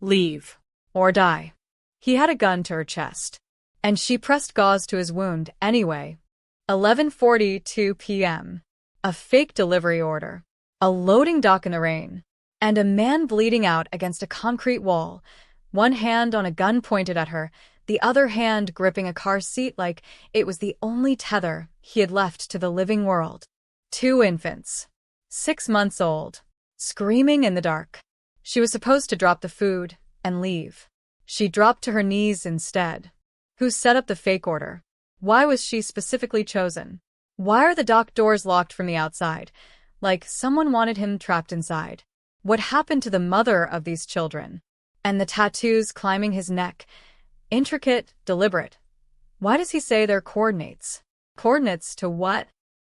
Leave. Or die. He had a gun to her chest. And she pressed gauze to his wound anyway. 11:42 p.m. A fake delivery order. A loading dock in the rain. And a man bleeding out against a concrete wall, one hand on a gun pointed at her, the other hand gripping a car seat like it was the only tether he had left to the living world. 2 infants. 6 months old. Screaming in the dark. She was supposed to drop the food and leave. She dropped to her knees instead. Who set up the fake order? Why was she specifically chosen? Why are the dock doors locked from the outside? Like someone wanted him trapped inside. What happened to the mother of these children? And the tattoos climbing his neck. Intricate, deliberate. Why does he say they're coordinates? Coordinates to what?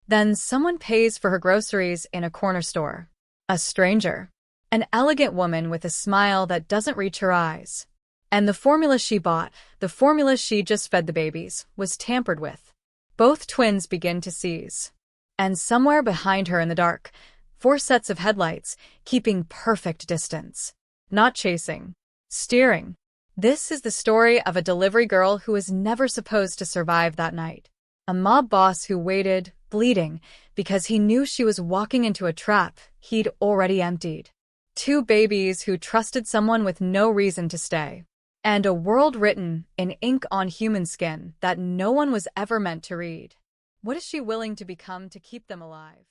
Then someone pays for her groceries in a corner store. A stranger. An elegant woman with a smile that doesn't reach her eyes. And the formula she bought, the formula she just fed the babies, was tampered with. Both twins begin to seize. And somewhere behind her in the dark, 4 sets of headlights, keeping perfect distance. Not chasing. Steering. This is the story of a delivery girl who was never supposed to survive that night. A mob boss who waited, bleeding, because he knew she was walking into a trap he'd already emptied. 2 babies who trusted someone with no reason to stay. And a world written in ink on human skin that no one was ever meant to read. What is she willing to become to keep them alive?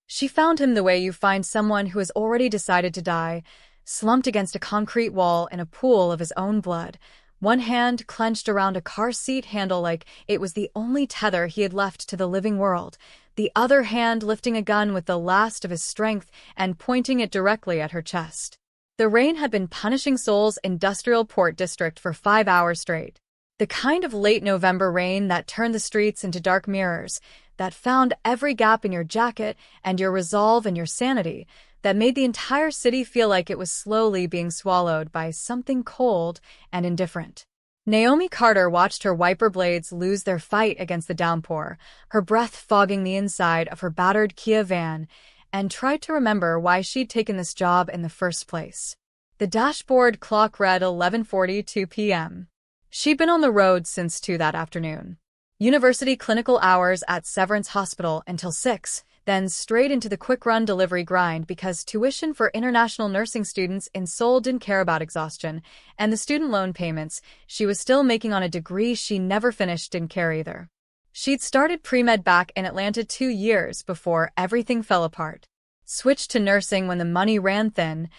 She found him the way you find someone who has already decided to die, slumped against a concrete wall in a pool of his own blood, one hand clenched around a car seat handle like it was the only tether he had left to the living world, the other hand lifting a gun with the last of his strength and pointing it directly at her chest. The rain had been punishing Seoul's industrial port district for 5 hours straight. The kind of late November rain that turned the streets into dark mirrors, that found every gap in your jacket and your resolve and your sanity, that made the entire city feel like it was slowly being swallowed by something cold and indifferent. Naomi Carter watched her wiper blades lose their fight against the downpour, her breath fogging the inside of her battered Kia van, and tried to remember why she'd taken this job in the first place. The dashboard clock read 11:42 p.m. She'd been on the road since 2 that afternoon. University clinical hours at Severance Hospital until 6, then straight into the quick-run delivery grind because tuition for international nursing students in Seoul didn't care about exhaustion, and the student loan payments she was still making on a degree she never finished didn't care either. She'd started pre-med back in Atlanta 2 years before everything fell apart. Switched to nursing when the money ran thin,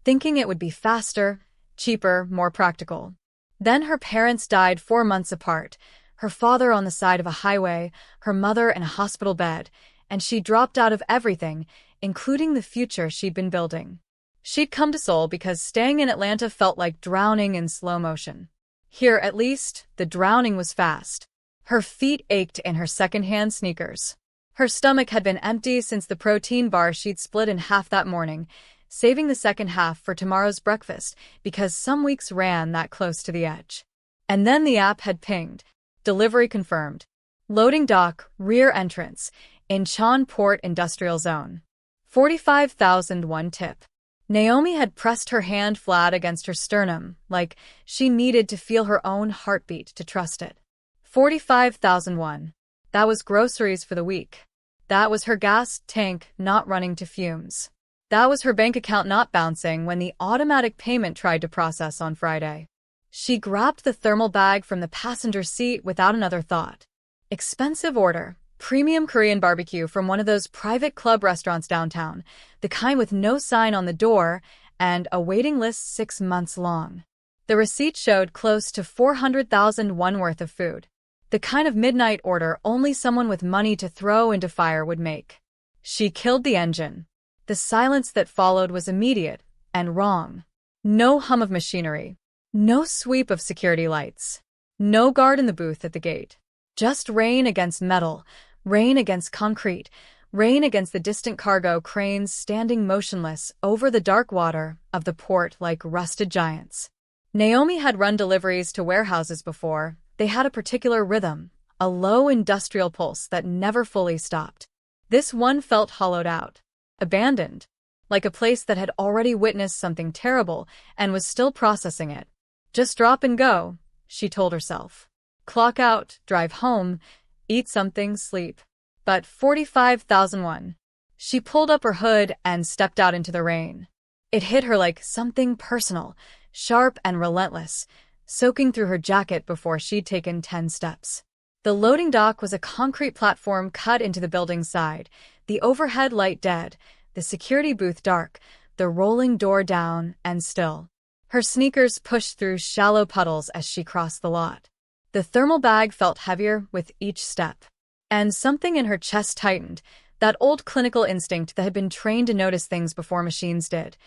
thinking it would be faster, cheaper, more practical. Then her parents died 4 months apart, her father on the side of a highway, her mother in a hospital bed, and she dropped out of everything, including the future she'd been building. She'd come to Seoul because staying in Atlanta felt like drowning in slow motion. Here, at least, the drowning was fast. Her feet ached in her second-hand sneakers. Her stomach had been empty since the protein bar she'd split in half that morning, saving the second half for tomorrow's breakfast because some weeks ran that close to the edge. And then the app had pinged. Delivery confirmed. Loading dock, rear entrance, Incheon Port Industrial Zone. 45,001 tip. Naomi had pressed her hand flat against her sternum, like she needed to feel her own heartbeat to trust it. 45,001. That was groceries for the week. That was her gas tank not running to fumes. That was her bank account not bouncing when the automatic payment tried to process on Friday. She grabbed the thermal bag from the passenger seat without another thought. Expensive order. Premium Korean barbecue from one of those private club restaurants downtown, the kind with no sign on the door and a waiting list 6 months long. The receipt showed close to 400,000 won worth of food. The kind of midnight order only someone with money to throw into fire would make. She killed the engine. The silence that followed was immediate and wrong. No hum of machinery. No sweep of security lights. No guard in the booth at the gate. Just rain against metal, rain against concrete, rain against the distant cargo cranes standing motionless over the dark water of the port like rusted giants. Naomi had run deliveries to warehouses before. They had a particular rhythm, a low industrial pulse that never fully stopped. This one felt hollowed out, abandoned. like a place that had already witnessed something terrible and was still processing it. Just drop and go, she told herself. Clock out, drive home, eat something, sleep. But 45,001. She pulled up her hood and stepped out into the rain. It hit her like something personal, sharp and relentless, soaking through her jacket before she'd taken 10 steps. The loading dock was a concrete platform cut into the building's side, the overhead light dead, the security booth dark, the rolling door down and still. Her sneakers pushed through shallow puddles as she crossed the lot. The thermal bag felt heavier with each step. And something in her chest tightened, that old clinical instinct that had been trained to notice things before machines did.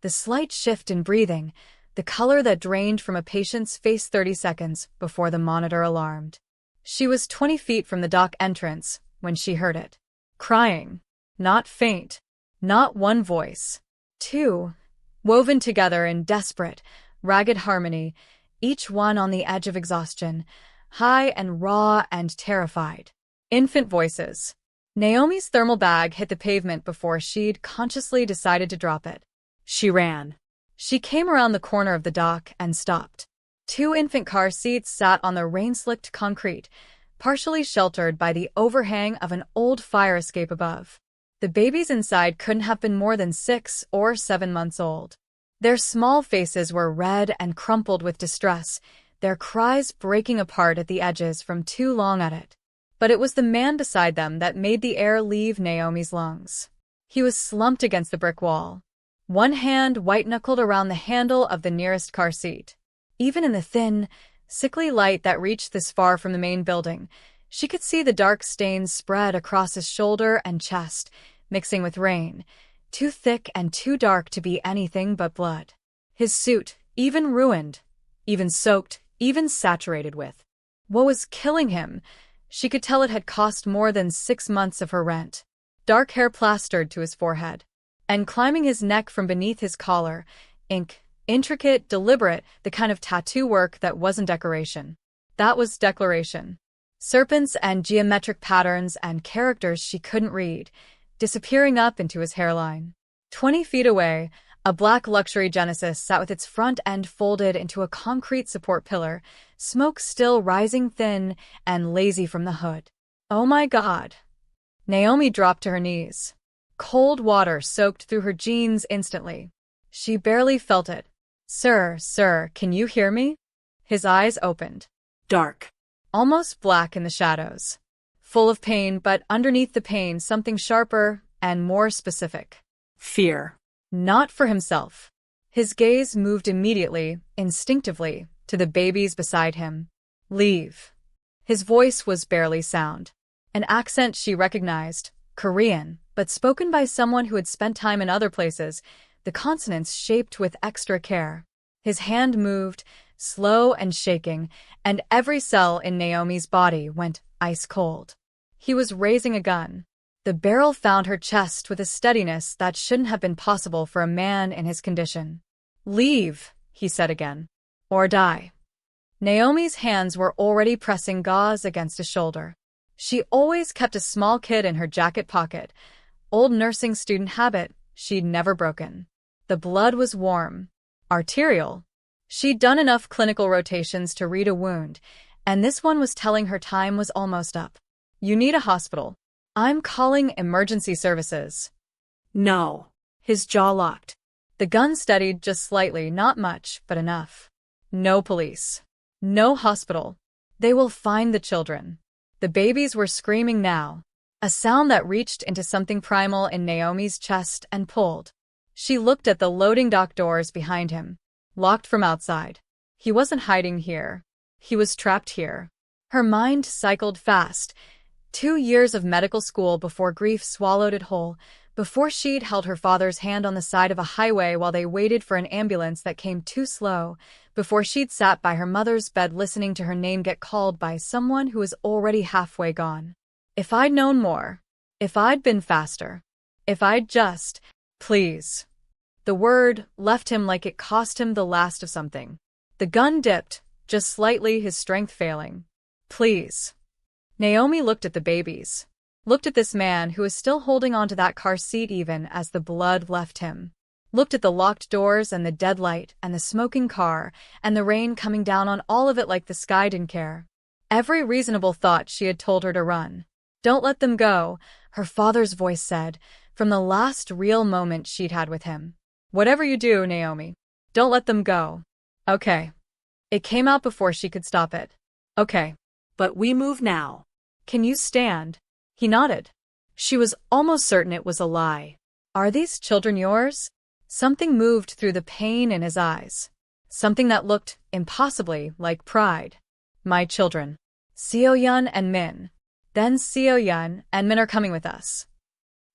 The slight shift in breathing, the color that drained from a patient's face 30 seconds before the monitor alarmed. She was 20 feet from the dock entrance when she heard it. Crying. Not faint. Not one voice. Two. Woven together in desperate, ragged harmony, each one on the edge of exhaustion, high and raw and terrified. Infant voices. Naomi's thermal bag hit the pavement before she'd consciously decided to drop it. She ran. She came around the corner of the dock and stopped. 2 infant car seats sat on the rain-slicked concrete, partially sheltered by the overhang of an old fire escape above. The babies inside couldn't have been more than 6 or 7 months old. Their small faces were red and crumpled with distress, their cries breaking apart at the edges from too long at it. But it was the man beside them that made the air leave Naomi's lungs. He was slumped against the brick wall, one hand white-knuckled around the handle of the nearest car seat. Even in the thin, sickly light that reached this far from the main building, she could see the dark stains spread across his shoulder and chest, mixing with rain, too thick and too dark to be anything but blood. His suit, even ruined, even soaked, even saturated with. What was killing him? She could tell it had cost more than 6 months of her rent. Dark hair plastered to his forehead. And climbing his neck from beneath his collar, intricate, deliberate, the kind of tattoo work that wasn't decoration. That was declaration. Serpents and geometric patterns and characters she couldn't read, disappearing up into his hairline. 20 feet away, a black luxury Genesis sat with its front end folded into a concrete support pillar, smoke still rising thin and lazy from the hood. Oh my God. Naomi dropped to her knees. Cold water soaked through her jeans instantly. She barely felt it. Sir, can you hear me? His eyes opened. Dark. Almost black in the shadows. Full of pain, but underneath the pain something sharper and more specific. Fear. Not for himself. His gaze moved immediately, instinctively, to the babies beside him. Leave. His voice was barely sound. An accent she recognized, Korean, but spoken by someone who had spent time in other places, the consonants shaped with extra care. His hand moved, slow and shaking, and every cell in Naomi's body went ice cold. He was raising a gun. The barrel found her chest with a steadiness that shouldn't have been possible for a man in his condition. Leave, he said again. Or die. Naomi's hands were already pressing gauze against his shoulder. She always kept a small kit in her jacket pocket, old nursing student habit she'd never broken. The blood was warm, arterial. She'd done enough clinical rotations to read a wound, and this one was telling her time was almost up. You need a hospital. I'm calling emergency services. No. His jaw locked. The gun steadied just slightly, not much, but enough. No police. No hospital. They will find the children. The babies were screaming now, a sound that reached into something primal in Naomi's chest and pulled. She looked at the loading dock doors behind him, locked from outside. He wasn't hiding here. He was trapped here. Her mind cycled fast. 2 years of medical school before grief swallowed it whole, before she'd held her father's hand on the side of a highway while they waited for an ambulance that came too slow, before she'd sat by her mother's bed listening to her name get called by someone who was already halfway gone. If I'd known more. If I'd been faster. If I'd just... Please. The word left him like it cost him the last of something. The gun dipped, just slightly, his strength failing. Please. Naomi looked at the babies. Looked at this man who was still holding onto that car seat even as the blood left him. Looked at the locked doors and the dead light and the smoking car and the rain coming down on all of it like the sky didn't care. Every reasonable thought she had told her to run. Don't let them go, her father's voice said, from the last real moment she'd had with him. Whatever you do, Naomi, don't let them go. Okay. It came out before she could stop it. Okay. But we move now. Can you stand? He nodded. She was almost certain it was a lie. Are these children yours? Something moved through the pain in his eyes. Something that looked impossibly like pride. My children. Seo-yeon and Min. Then Seo-yeon and Min are coming with us.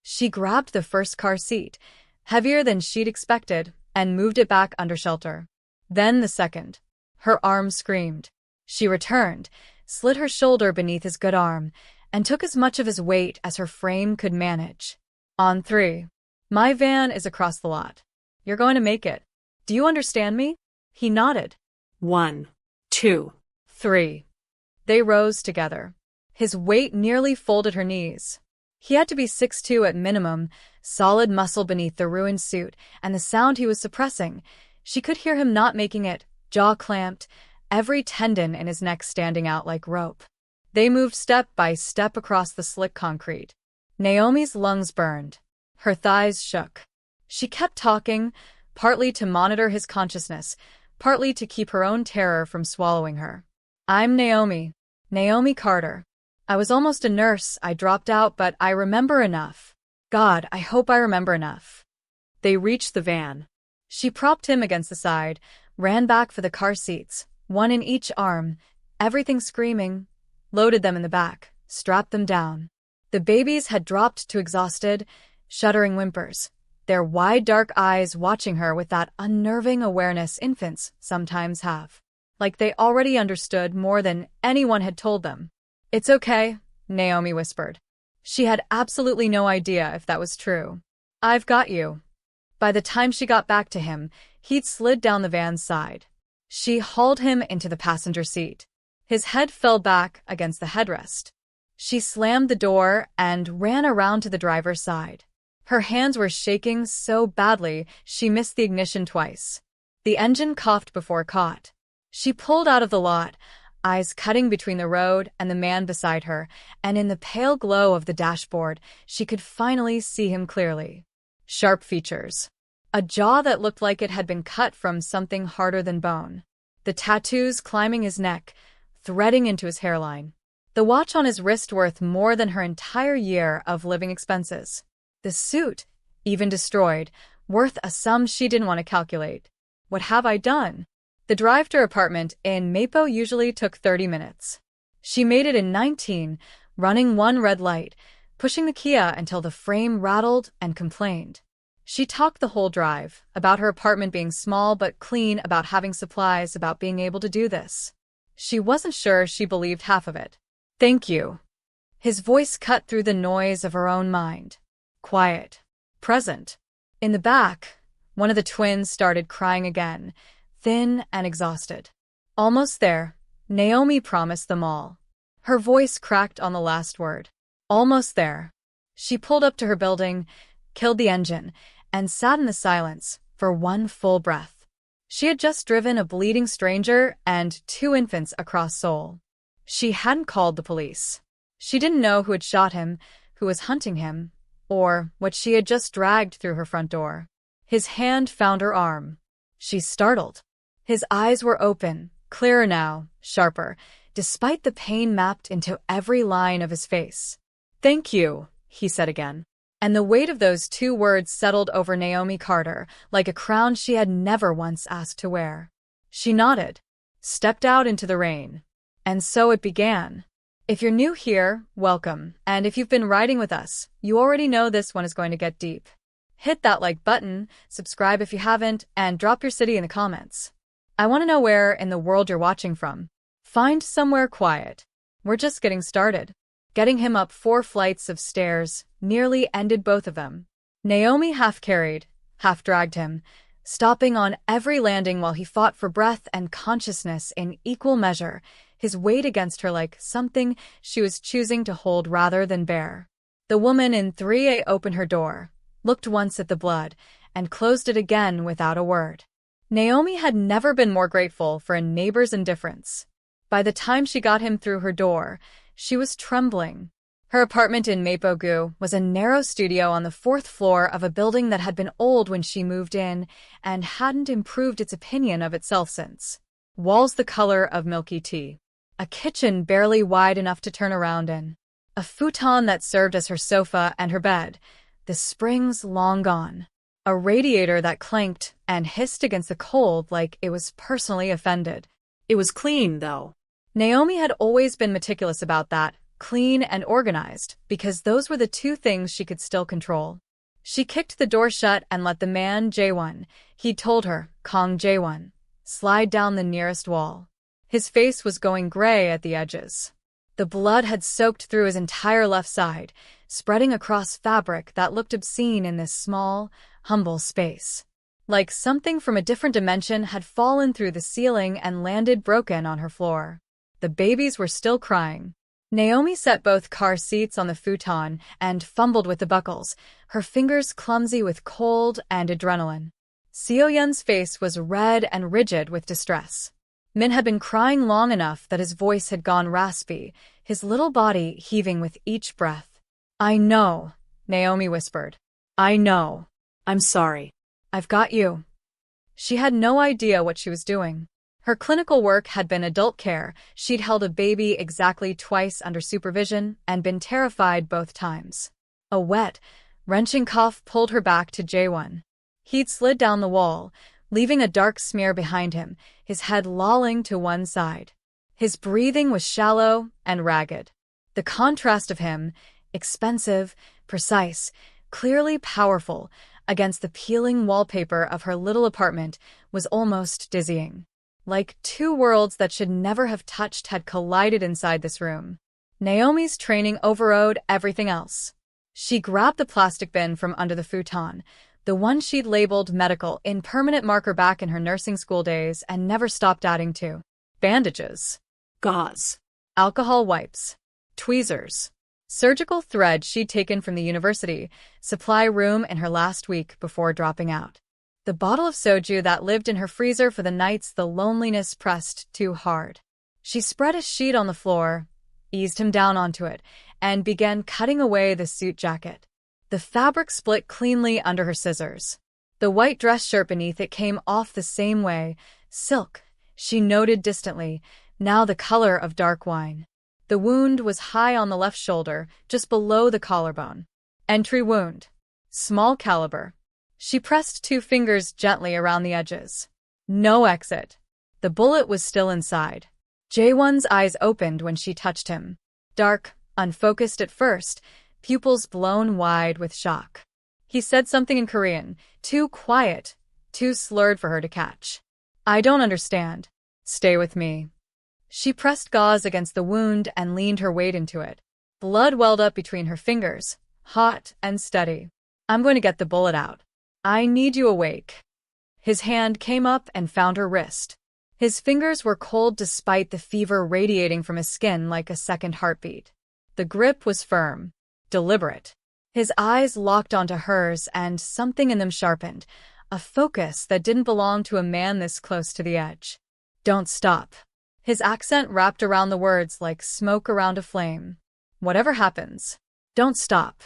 She grabbed the first car seat, heavier than she'd expected, and moved it back under shelter. Then the second. Her arm screamed. She returned, slid her shoulder beneath his good arm, and took as much of his weight as her frame could manage. On 3. My van is across the lot. You're going to make it. Do you understand me? He nodded. 1, 2, 3. They rose together. His weight nearly folded her knees. He had to be 6'2" at minimum, solid muscle beneath the ruined suit, and the sound he was suppressing. She could hear him not making it, jaw clamped, every tendon in his neck standing out like rope. They moved step by step across the slick concrete. Naomi's lungs burned. Her thighs shook. She kept talking, partly to monitor his consciousness, partly to keep her own terror from swallowing her. I'm Naomi. Naomi Carter. I was almost a nurse. I dropped out, but I remember enough. God, I hope I remember enough. They reached the van. She propped him against the side, ran back for the car seats, one in each arm, everything screaming, loaded them in the back, strapped them down. The babies had dropped to exhausted, shuddering whimpers, their wide dark eyes watching her with that unnerving awareness infants sometimes have. Like they already understood more than anyone had told them. It's okay, Naomi whispered. She had absolutely no idea if that was true. I've got you. By the time she got back to him, he'd slid down the van's side. She hauled him into the passenger seat. His head fell back against the headrest. She slammed the door and ran around to the driver's side. Her hands were shaking so badly she missed the ignition twice. The engine coughed before caught. She pulled out of the lot, eyes cutting between the road and the man beside her, and in the pale glow of the dashboard, she could finally see him clearly. Sharp features. A jaw that looked like it had been cut from something harder than bone. The tattoos climbing his neck, threading into his hairline. The watch on his wrist worth more than her entire year of living expenses. The suit, even destroyed, worth a sum she didn't want to calculate. What have I done? The drive to her apartment in Mapo usually took 30 minutes. She made it in 19, running one red light, pushing the Kia until the frame rattled and complained. She talked the whole drive, about her apartment being small but clean, about having supplies, about being able to do this. She wasn't sure she believed half of it. Thank you. His voice cut through the noise of her own mind. Quiet. Present. In the back, one of the twins started crying again, thin and exhausted. Almost there, Naomi promised them all. Her voice cracked on the last word. Almost there. She pulled up to her building, killed the engine, and sat in the silence for one full breath. She had just driven a bleeding stranger and 2 infants across Seoul. She hadn't called the police. She didn't know who had shot him, who was hunting him, or what she had just dragged through her front door. His hand found her arm. She startled. His eyes were open, clearer now, sharper, despite the pain mapped into every line of his face. Thank you, he said again. And the weight of those 2 words settled over Naomi Carter like a crown she had never once asked to wear. She nodded, stepped out into the rain. And so it began. If you're new here, welcome, and if you've been riding with us, you already know this one is going to get deep. Hit that like button, subscribe if you haven't, and drop your city in the comments. I want to know where in the world you're watching from. Find somewhere quiet. We're just getting started. Getting him up 4 flights of stairs nearly ended both of them. Naomi half carried, half dragged him, stopping on every landing while he fought for breath and consciousness in equal measure, his weight against her like something she was choosing to hold rather than bear. The woman in 3A opened her door, looked once at the blood, and closed it again without a word. Naomi had never been more grateful for a neighbor's indifference. By the time she got him through her door, she was trembling. Her apartment in Mapo-gu was a narrow studio on the 4th floor of a building that had been old when she moved in and hadn't improved its opinion of itself since. Walls the color of milky tea. A kitchen barely wide enough to turn around in. A futon that served as her sofa and her bed, the springs long gone. A radiator that clanked and hissed against the cold like it was personally offended. It was clean, though. Naomi had always been meticulous about that, clean and organized, because those were the two things she could still control. She kicked the door shut and let the man Jae-won, he'd told her, Kang Jae-won, slide down the nearest wall. His face was going gray at the edges. The blood had soaked through his entire left side, spreading across fabric that looked obscene in this small, humble space. Like something from a different dimension had fallen through the ceiling and landed broken on her floor. The babies were still crying. Naomi set both car seats on the futon and fumbled with the buckles, her fingers clumsy with cold and adrenaline. Seo-yeon's face was red and rigid with distress. Min had been crying long enough that his voice had gone raspy, his little body heaving with each breath. "I know," Naomi whispered. "I know. I'm sorry. I've got you." She had no idea what she was doing. Her clinical work had been adult care. She'd held a baby exactly twice under supervision and been terrified both times. A wet, wrenching cough pulled her back to Jae-won. He'd slid down the wall, leaving a dark smear behind him, his head lolling to one side. His breathing was shallow and ragged. The contrast of him, expensive, precise, clearly powerful, against the peeling wallpaper of her little apartment was almost dizzying. Like two worlds that should never have touched had collided inside this room. Naomi's training overrode everything else. She grabbed the plastic bin from under the futon, the one she'd labeled medical in permanent marker back in her nursing school days and never stopped adding to. Bandages. Gauze. Alcohol wipes. Tweezers. Surgical thread she'd taken from the university supply room in her last week before dropping out. The bottle of soju that lived in her freezer for the nights the loneliness pressed too hard. She spread a sheet on the floor, eased him down onto it, and began cutting away the suit jacket. The fabric split cleanly under her scissors. The white dress shirt beneath it came off the same way, silk, she noted distantly, now the color of dark wine. The wound was high on the left shoulder, just below the collarbone. Entry wound. Small caliber. She pressed 2 fingers gently around the edges. No exit. The bullet was still inside. Jae-won's eyes opened when she touched him. Dark, unfocused at first, pupils blown wide with shock. He said something in Korean, too quiet, too slurred for her to catch. "I don't understand. Stay with me." She pressed gauze against the wound and leaned her weight into it. Blood welled up between her fingers, hot and steady. "I'm going to get the bullet out. I need you awake." His hand came up and found her wrist. His fingers were cold despite the fever radiating from his skin like a second heartbeat. The grip was firm, deliberate. His eyes locked onto hers and something in them sharpened, a focus that didn't belong to a man this close to the edge. "Don't stop." His accent wrapped around the words like smoke around a flame. "Whatever happens, don't stop."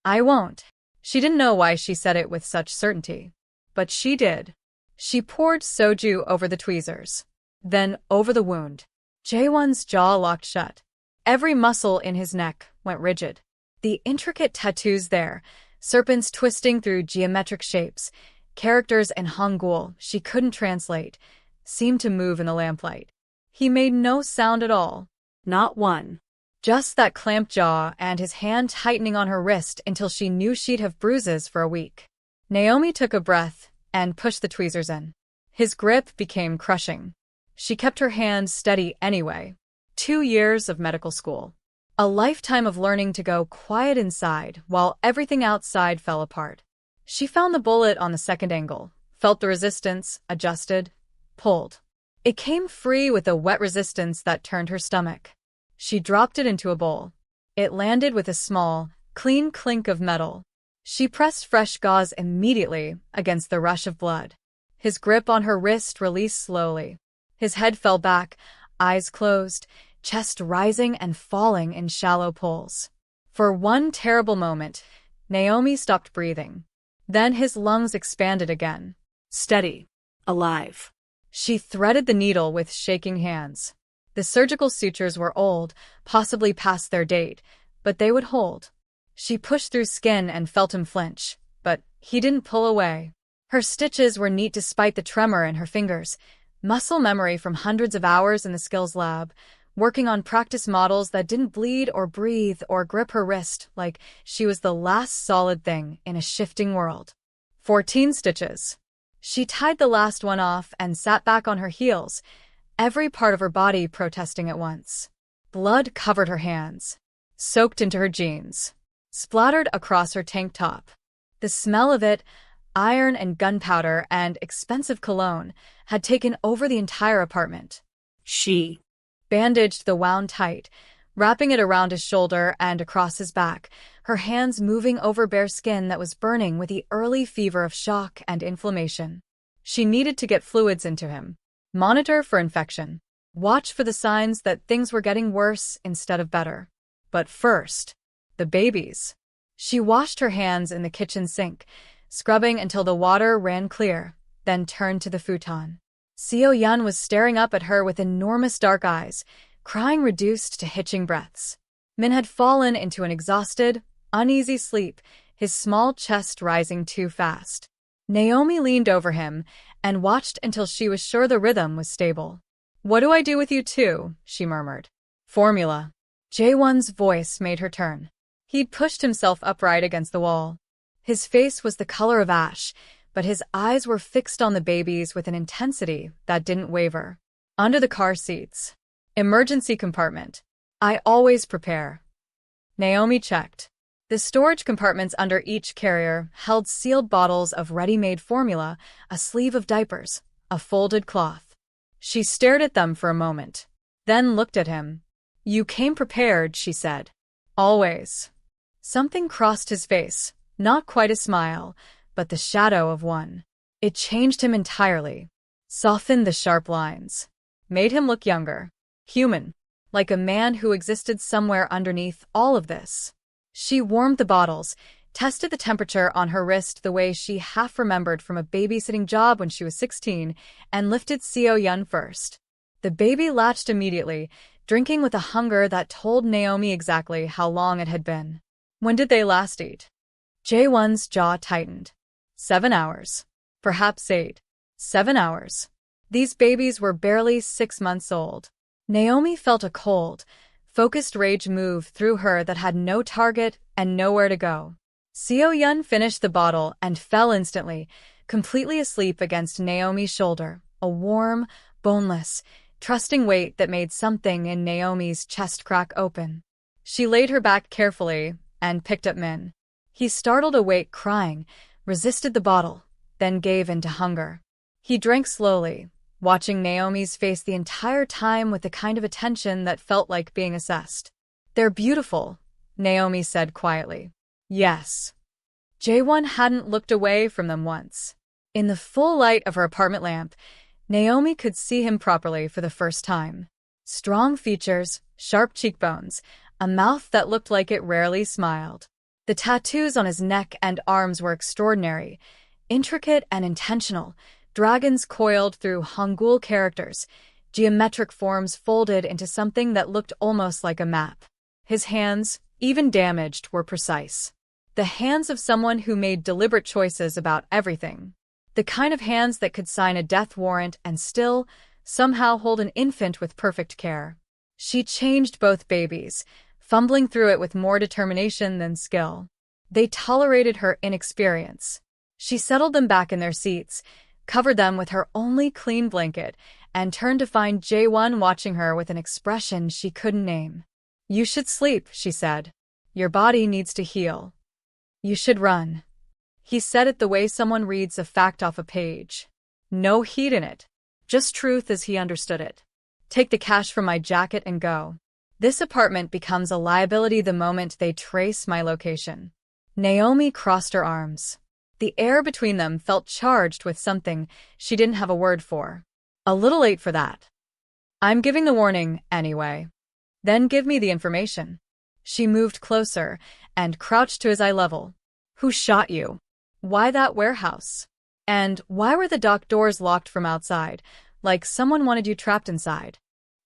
"I won't." She didn't know why she said it with such certainty. But she did. She poured soju over the tweezers, then over the wound. Jae-won's jaw locked shut. Every muscle in his neck went rigid. The intricate tattoos there, serpents twisting through geometric shapes, characters in Hangul she couldn't translate, seemed to move in the lamplight. He made no sound at all. Not one. Just that clamped jaw and his hand tightening on her wrist until she knew she'd have bruises for a week. Naomi took a breath and pushed the tweezers in. His grip became crushing. She kept her hand steady anyway. 2 years of medical school. A lifetime of learning to go quiet inside while everything outside fell apart. She found the bullet on the second angle, felt the resistance, adjusted, pulled. It came free with a wet resistance that turned her stomach. She dropped it into a bowl. It landed with a small, Clean clink of metal. She pressed fresh gauze immediately against the rush of blood. His grip on her wrist released slowly. His head fell back, eyes closed, chest rising and falling in shallow pulls. For one terrible moment, Naomi stopped breathing. Then his lungs expanded again. Steady. Alive. She threaded the needle with shaking hands. The surgical sutures were old, possibly past their date, but they would hold. She pushed through skin and felt him flinch, but he didn't pull away. Her stitches were neat despite the tremor in her fingers, muscle memory from hundreds of hours in the skills lab, working on practice models that didn't bleed or breathe or grip her wrist like she was the last solid thing in a shifting world. 14 stitches. She tied the last one off and sat back on her heels, every part of her body protesting at once. Blood covered her hands, soaked into her jeans, splattered across her tank top. The smell of it, iron and gunpowder and expensive cologne, had taken over the entire apartment. She bandaged the wound tight, wrapping it around his shoulder and across his back, her hands moving over bare skin that was burning with the early fever of shock and inflammation. She needed to get fluids into him, monitor for infection, watch for the signs that things were getting worse instead of better. But first, the babies. She washed her hands in the kitchen sink, scrubbing until the water ran clear, then turned to the futon. Seo-yeon was staring up at her with enormous dark eyes, crying reduced to hitching breaths. Min had fallen into an exhausted, uneasy sleep, his small chest rising too fast. Naomi leaned over him and watched until she was sure the rhythm was stable. "What do I do with you two?" she murmured. "Formula." Jae-won's voice made her turn. He'd pushed himself upright against the wall. His face was the color of ash, but his eyes were fixed on the babies with an intensity that didn't waver. Under the car seats. Emergency compartment. I always prepare. Naomi checked. The storage compartments under each carrier held sealed bottles of ready-made formula, a sleeve of diapers, a folded cloth. She stared at them for a moment, then looked at him. "You came prepared," she said. "Always." Something crossed his face, not quite a smile, but the shadow of one. It changed him entirely, softened the sharp lines, made him look younger, human, like a man who existed somewhere underneath all of this. She warmed the bottles, tested the temperature on her wrist the way she half remembered from a babysitting job when she was 16, and lifted Seo-yeon first. The baby latched immediately, drinking with a hunger that told Naomi exactly how long it had been. When did they last eat? Jae-won's jaw tightened. 7 hours. Perhaps 8. 7 hours. These babies were barely 6 months old. Naomi felt a cold, focused rage move through her that had no target and nowhere to go. Seo-yeon finished the bottle and fell instantly, completely asleep against Naomi's shoulder, a warm, boneless, trusting weight that made something in Naomi's chest crack open. She laid her back carefully and picked up Min. He startled awake crying, resisted the bottle, then gave in to hunger. He drank slowly, watching Naomi's face the entire time with the kind of attention that felt like being assessed. "They're beautiful," Naomi said quietly. "Yes." Jae-won hadn't looked away from them once. In the full light of her apartment lamp, Naomi could see him properly for the first time. Strong features, sharp cheekbones, a mouth that looked like it rarely smiled. The tattoos on his neck and arms were extraordinary, intricate and intentional, dragons coiled through Hangul characters, geometric forms folded into something that looked almost like a map. His hands, even damaged, were precise. The hands of someone who made deliberate choices about everything. The kind of hands that could sign a death warrant and still, somehow hold an infant with perfect care. She changed both babies, fumbling through it with more determination than skill. They tolerated her inexperience. She settled them back in their seats, covered them with her only clean blanket, and turned to find Jae-won watching her with an expression she couldn't name. "You should sleep," she said. "Your body needs to heal. You should run." He said it the way someone reads a fact off a page. No heat in it. Just truth as he understood it. "Take the cash from my jacket and go." This apartment becomes a liability the moment they trace my location. Naomi crossed her arms. The air between them felt charged with something she didn't have a word for. A little late for that. I'm giving the warning anyway. Then give me the information. She moved closer and crouched to his eye level. Who shot you? Why that warehouse? And why were the dock doors locked from outside, like someone wanted you trapped inside?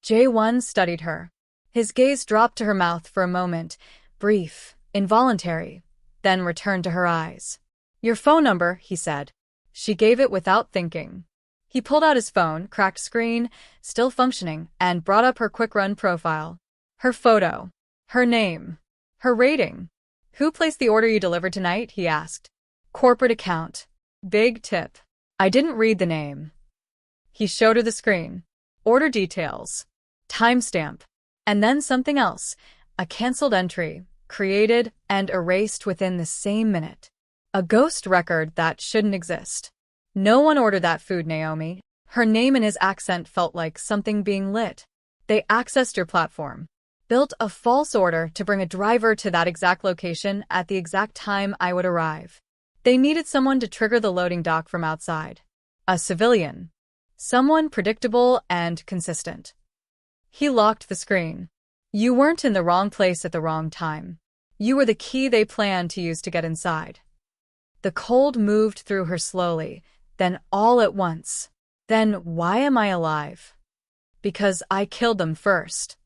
Jae-won studied her. His gaze dropped to her mouth for a moment, brief, involuntary, then returned to her eyes. Your phone number, he said. She gave it without thinking. He pulled out his phone, cracked screen, still functioning, and brought up her quick-run profile. Her photo. Her name. Her rating. Who placed the order you delivered tonight? He asked. Corporate account. Big tip. I didn't read the name. He showed her the screen. Order details. Timestamp. And then something else. A cancelled entry, created and erased within the same minute. A ghost record that shouldn't exist. No one ordered that food, Naomi. Her name and his accent felt like something being lit. They accessed your platform. Built a false order to bring a driver to that exact location at the exact time I would arrive. They needed someone to trigger the loading dock from outside. A civilian. Someone predictable and consistent. He locked the screen. You weren't in the wrong place at the wrong time. You were the key they planned to use to get inside. The cold moved through her slowly, then all at once. Then why am I alive? Because I killed them first.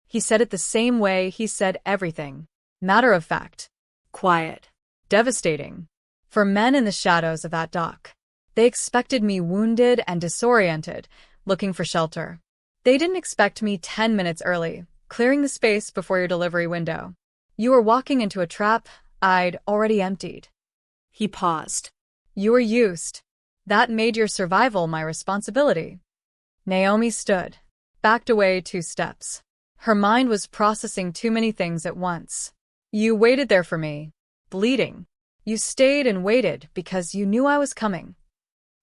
He said it the same way he said everything. Matter of fact. Quiet. Devastating. For men in the shadows of that dock. They expected me wounded and disoriented, looking for shelter. They didn't expect me 10 minutes early, clearing the space before your delivery window. You were walking into a trap I'd already emptied. He paused. You were used. That made your survival my responsibility. Naomi stood, backed away 2 steps. Her mind was processing too many things at once. You waited there for me, bleeding. You stayed and waited because you knew I was coming.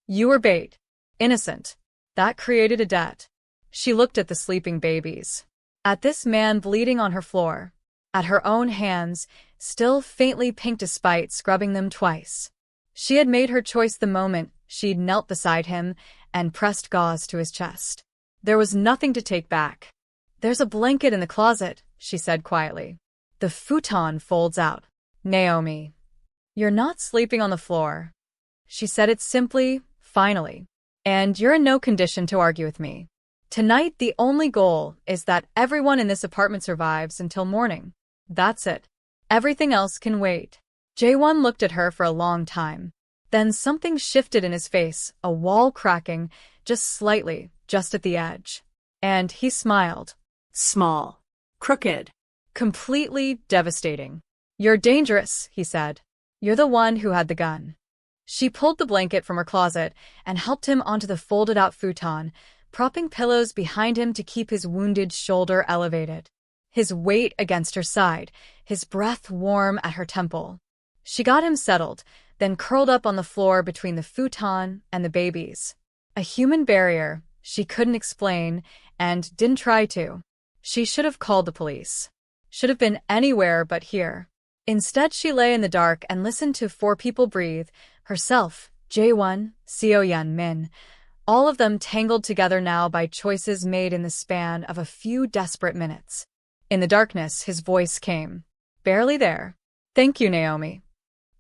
You were bait. Innocent. That created a debt. She looked at the sleeping babies. At this man bleeding on her floor. At her own hands, still faintly pink despite scrubbing them twice. She had made her choice the moment she'd knelt beside him and pressed gauze to his chest. There was nothing to take back. There's a blanket in the closet, she said quietly. The futon folds out. Naomi. You're not sleeping on the floor. She said it simply, finally. And you're in no condition to argue with me. Tonight, the only goal is that everyone in this apartment survives until morning. That's it. Everything else can wait. Jae-won looked at her for a long time. Then something shifted in his face, a wall cracking, just slightly, just at the edge. And he smiled. Small. Crooked. Completely devastating. You're dangerous, he said. You're the one who had the gun. She pulled the blanket from her closet and helped him onto the folded-out futon, propping pillows behind him to keep his wounded shoulder elevated. His weight against her side, his breath warm at her temple. She got him settled, then curled up on the floor between the futon and the babies. A human barrier she couldn't explain and didn't try to. She should have called the police. Should have been anywhere but here. Instead, she lay in the dark and listened to 4 people breathe, herself, Jae-won, Seo-yeon, Min, all of them tangled together now by choices made in the span of a few desperate minutes. In the darkness, his voice came. Barely there. Thank you, Naomi.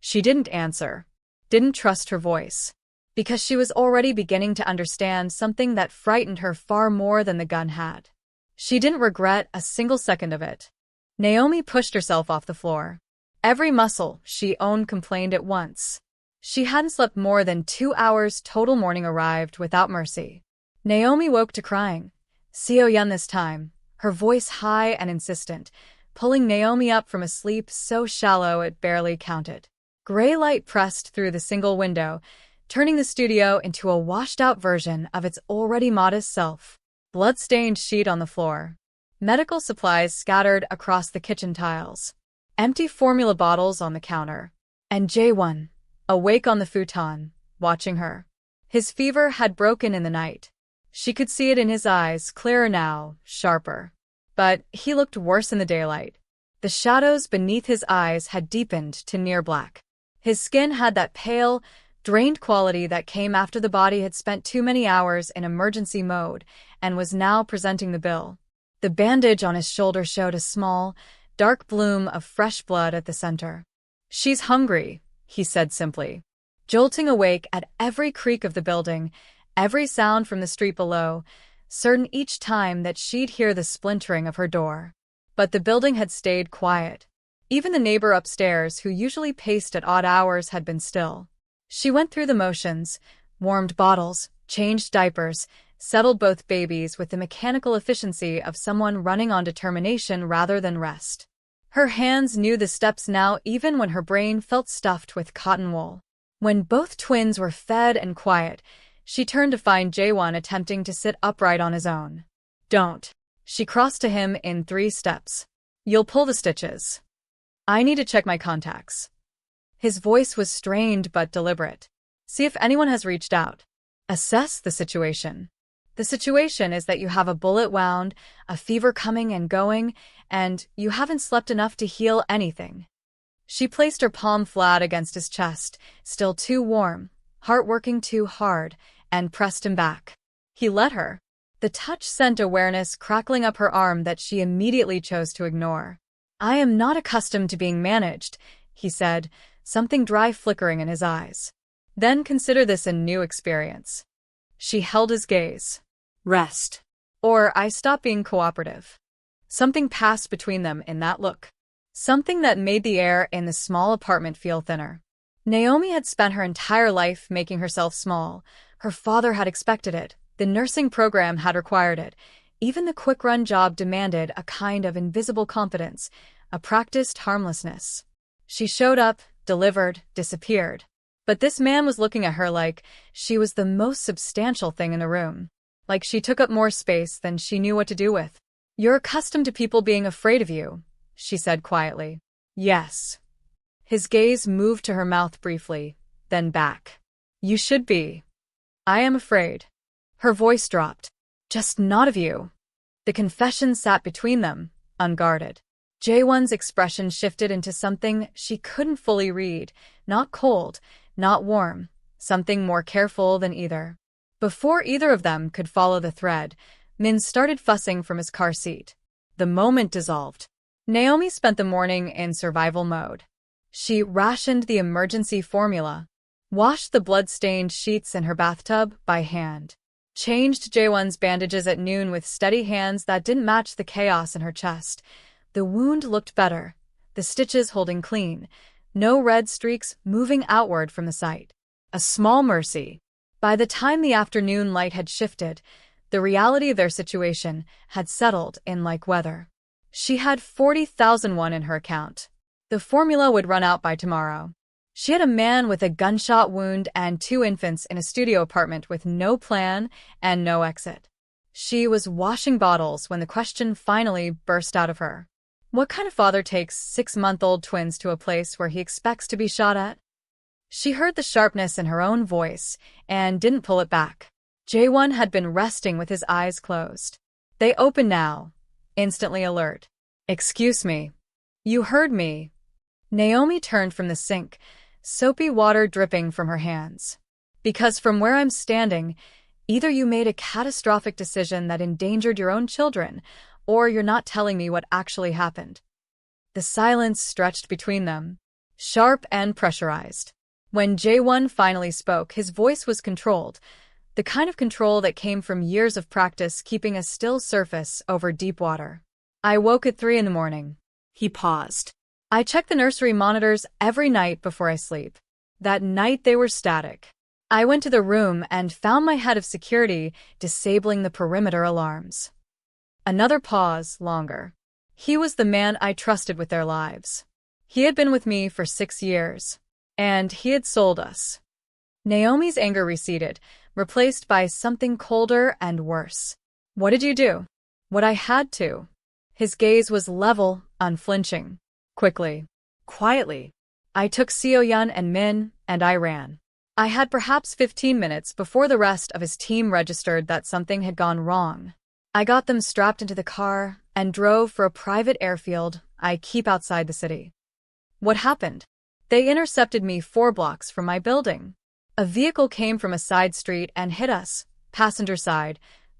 She didn't answer. Didn't trust her voice. Because she was already beginning to understand something that frightened her far more than the gun had. She didn't regret a single second of it. Naomi pushed herself off the floor. Every muscle she owned complained at once. She hadn't slept more than 2 hours total. Morning arrived without mercy. Naomi woke to crying. Seo-yeon this time, her voice high and insistent, pulling Naomi up from a sleep so shallow it barely counted. Gray light pressed through the single window, turning the studio into a washed-out version of its already modest self. Blood-stained sheet on the floor. Medical supplies scattered across the kitchen tiles. Empty formula bottles on the counter. And Jae-won, awake on the futon, watching her. His fever had broken in the night. She could see it in his eyes, clearer now, sharper. But he looked worse in the daylight. The shadows beneath his eyes had deepened to near black. His skin had that pale, drained quality that came after the body had spent too many hours in emergency mode and was now presenting the bill. The bandage on his shoulder showed a small, dark bloom of fresh blood at the center. "She's hungry," he said simply. Jolting awake at every creak of the building, every sound from the street below, certain each time that she'd hear the splintering of her door. But the building had stayed quiet. Even the neighbor upstairs, who usually paced at odd hours, had been still. She went through the motions, warmed bottles, changed diapers, settled both babies with the mechanical efficiency of someone running on determination rather than rest. Her hands knew the steps now even when her brain felt stuffed with cotton wool. When both twins were fed and quiet, she turned to find Jae-won attempting to sit upright on his own. "Don't." She crossed to him in 3 steps. "You'll pull the stitches. I need to check my contacts." His voice was strained but deliberate. "See if anyone has reached out. Assess the situation. The situation is that you have a bullet wound, a fever coming and going, and you haven't slept enough to heal anything." She placed her palm flat against his chest, still too warm, heart working too hard, and pressed him back. He let her. The touch sent awareness crackling up her arm that she immediately chose to ignore. "I am not accustomed to being managed," he said, something dry flickering in his eyes. "Then consider this a new experience." She held his gaze. Rest. "Or I stop being cooperative." Something passed between them in that look. Something that made the air in the small apartment feel thinner. Naomi had spent her entire life making herself small. Her father had expected it. The nursing program had required it. Even the quick-run job demanded a kind of invisible confidence, a practiced harmlessness. She showed up, delivered, disappeared. But this man was looking at her like she was the most substantial thing in the room. Like she took up more space than she knew what to do with. "You're accustomed to people being afraid of you," she said quietly. "Yes." His gaze moved to her mouth briefly, then back. "You should be." "I am afraid." Her voice dropped. "Just not of you." The confession sat between them, unguarded. Jae-won's expression shifted into something she couldn't fully read, not cold, not warm, something more careful than either. Before either of them could follow the thread, Min started fussing from his car seat. The moment dissolved. Naomi spent the morning in survival mode. She rationed the emergency formula, washed the blood-stained sheets in her bathtub by hand, changed Jae-won's bandages at noon with steady hands that didn't match the chaos in her chest. The wound looked better, the stitches holding clean, no red streaks moving outward from the site. A small mercy. By the time the afternoon light had shifted, the reality of their situation had settled in like weather. She had 40,000 won in her account. The formula would run out by tomorrow. She had a man with a gunshot wound and 2 infants in a studio apartment with no plan and no exit. She was washing bottles when the question finally burst out of her. What kind of father takes 6-month-old twins to a place where he expects to be shot at? She heard the sharpness in her own voice and didn't pull it back. Jae-won had been resting with his eyes closed. They opened now, instantly alert. "Excuse me. You heard me." Naomi turned from the sink, soapy water dripping from her hands. "Because from where I'm standing, either you made a catastrophic decision that endangered your own children, or you're not telling me what actually happened." The silence stretched between them, sharp and pressurized. When Jae-won finally spoke, his voice was controlled, the kind of control that came from years of practice keeping a still surface over deep water. "I woke at 3 in the morning." He paused. "I check the nursery monitors every night before I sleep. That night they were static. I went to the room and found my head of security disabling the perimeter alarms." Another pause, longer. "He was the man I trusted with their lives. He had been with me for 6 years. And he had sold us." Naomi's anger receded, replaced by something colder and worse. "What did you do?" "What I had to." His gaze was level, unflinching. "Quickly. Quietly. I took Seo-yeon and Min, and I ran. I had perhaps 15 minutes before the rest of his team registered that something had gone wrong. I got them strapped into the car and drove for a private airfield I keep outside the city. What happened? They intercepted me 4 blocks from my building. A vehicle came from a side street and hit us, passenger side,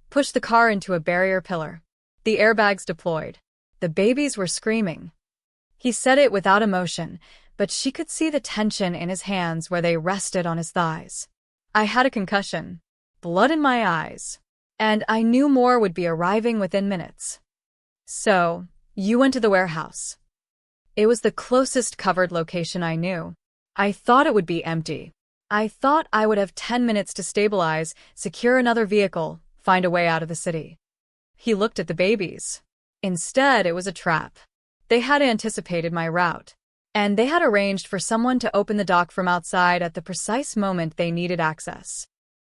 pushed the car into a barrier pillar. The airbags deployed. The babies were screaming. He said it without emotion, but she could see the tension in his hands where they rested on his thighs. I had a concussion, blood in my eyes, and I knew more would be arriving within minutes. So, you went to the warehouse. It was the closest covered location I knew. I thought it would be empty. I thought I would have 10 minutes to stabilize, secure another vehicle, find a way out of the city. He looked at the babies. Instead, it was a trap. They had anticipated my route, and they had arranged for someone to open the dock from outside at the precise moment they needed access.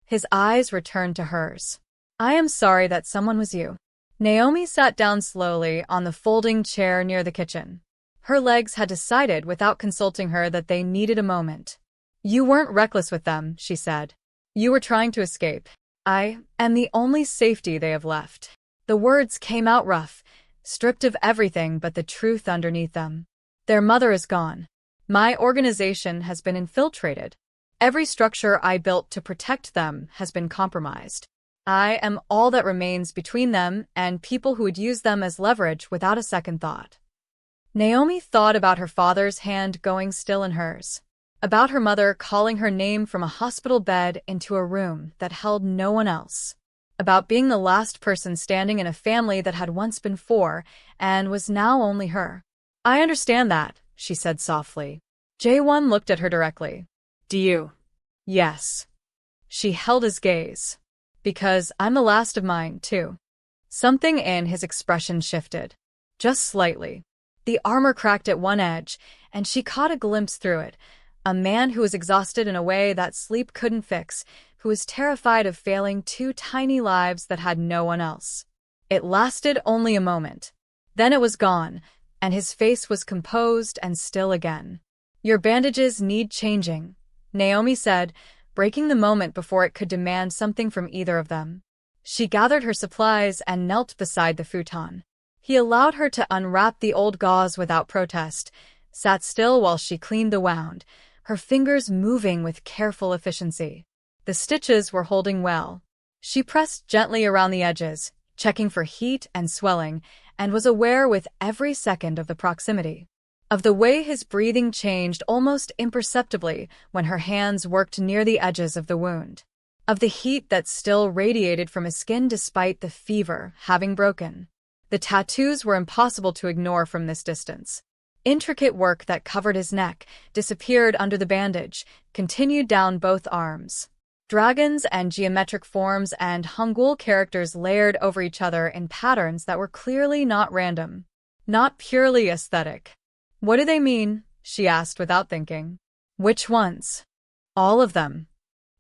His eyes returned to hers. I am sorry that someone was you. Naomi sat down slowly on the folding chair near the kitchen. Her legs had decided without consulting her that they needed a moment. You weren't reckless with them, she said. You were trying to escape. I am the only safety they have left. The words came out rough, stripped of everything but the truth underneath them. Their mother is gone. My organization has been infiltrated. Every structure I built to protect them has been compromised. I am all that remains between them and people who would use them as leverage without a second thought. Naomi thought about her father's hand going still in hers, about her mother calling her name from a hospital bed into a room that held no one else, about being the last person standing in a family that had once been 4 and was now only her. I understand that, she said softly. Jae-won looked at her directly. Do you? Yes. She held his gaze. Because I'm the last of mine, too. Something in his expression shifted. Just slightly. The armor cracked at one edge, and she caught a glimpse through it. A man who was exhausted in a way that sleep couldn't fix, who was terrified of failing 2 tiny lives that had no one else. It lasted only a moment. Then it was gone, and his face was composed and still again. Your bandages need changing, Naomi said, breaking the moment before it could demand something from either of them. She gathered her supplies and knelt beside the futon. He allowed her to unwrap the old gauze without protest, sat still while she cleaned the wound, her fingers moving with careful efficiency. The stitches were holding well. She pressed gently around the edges, checking for heat and swelling, and was aware with every second of the proximity, of the way his breathing changed almost imperceptibly when her hands worked near the edges of the wound, of the heat that still radiated from his skin despite the fever having broken. The tattoos were impossible to ignore from this distance. Intricate work that covered his neck, disappeared under the bandage, continued down both arms. Dragons and geometric forms and Hangul characters layered over each other in patterns that were clearly not random, not purely aesthetic. What do they mean? She asked without thinking. Which ones? All of them.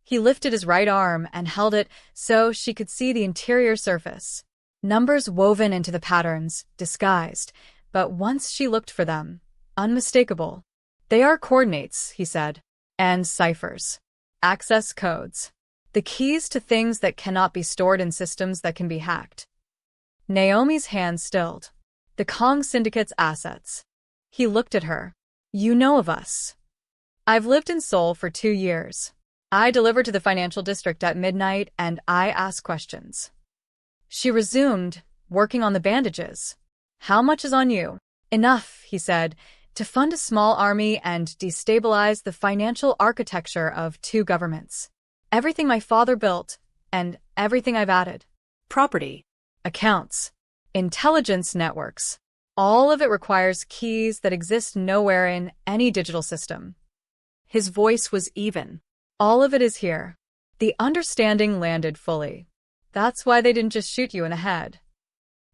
He lifted his right arm and held it so she could see the interior surface. Numbers woven into the patterns, disguised, but once she looked for them, unmistakable. They are coordinates, he said, and ciphers. Access codes. The keys to things that cannot be stored in systems that can be hacked. Naomi's hand stilled. The Kang Syndicate's assets. He looked at her. You know of us. I've lived in Seoul for 2 years. I deliver to the financial district at midnight and I ask questions. She resumed, working on the bandages. How much is on you? Enough, he said, to fund a small army and destabilize the financial architecture of 2 governments. Everything my father built, and everything I've added. Property. Accounts. Intelligence networks. All of it requires keys that exist nowhere in any digital system. His voice was even. All of it is here. The understanding landed fully. That's why they didn't just shoot you in the head.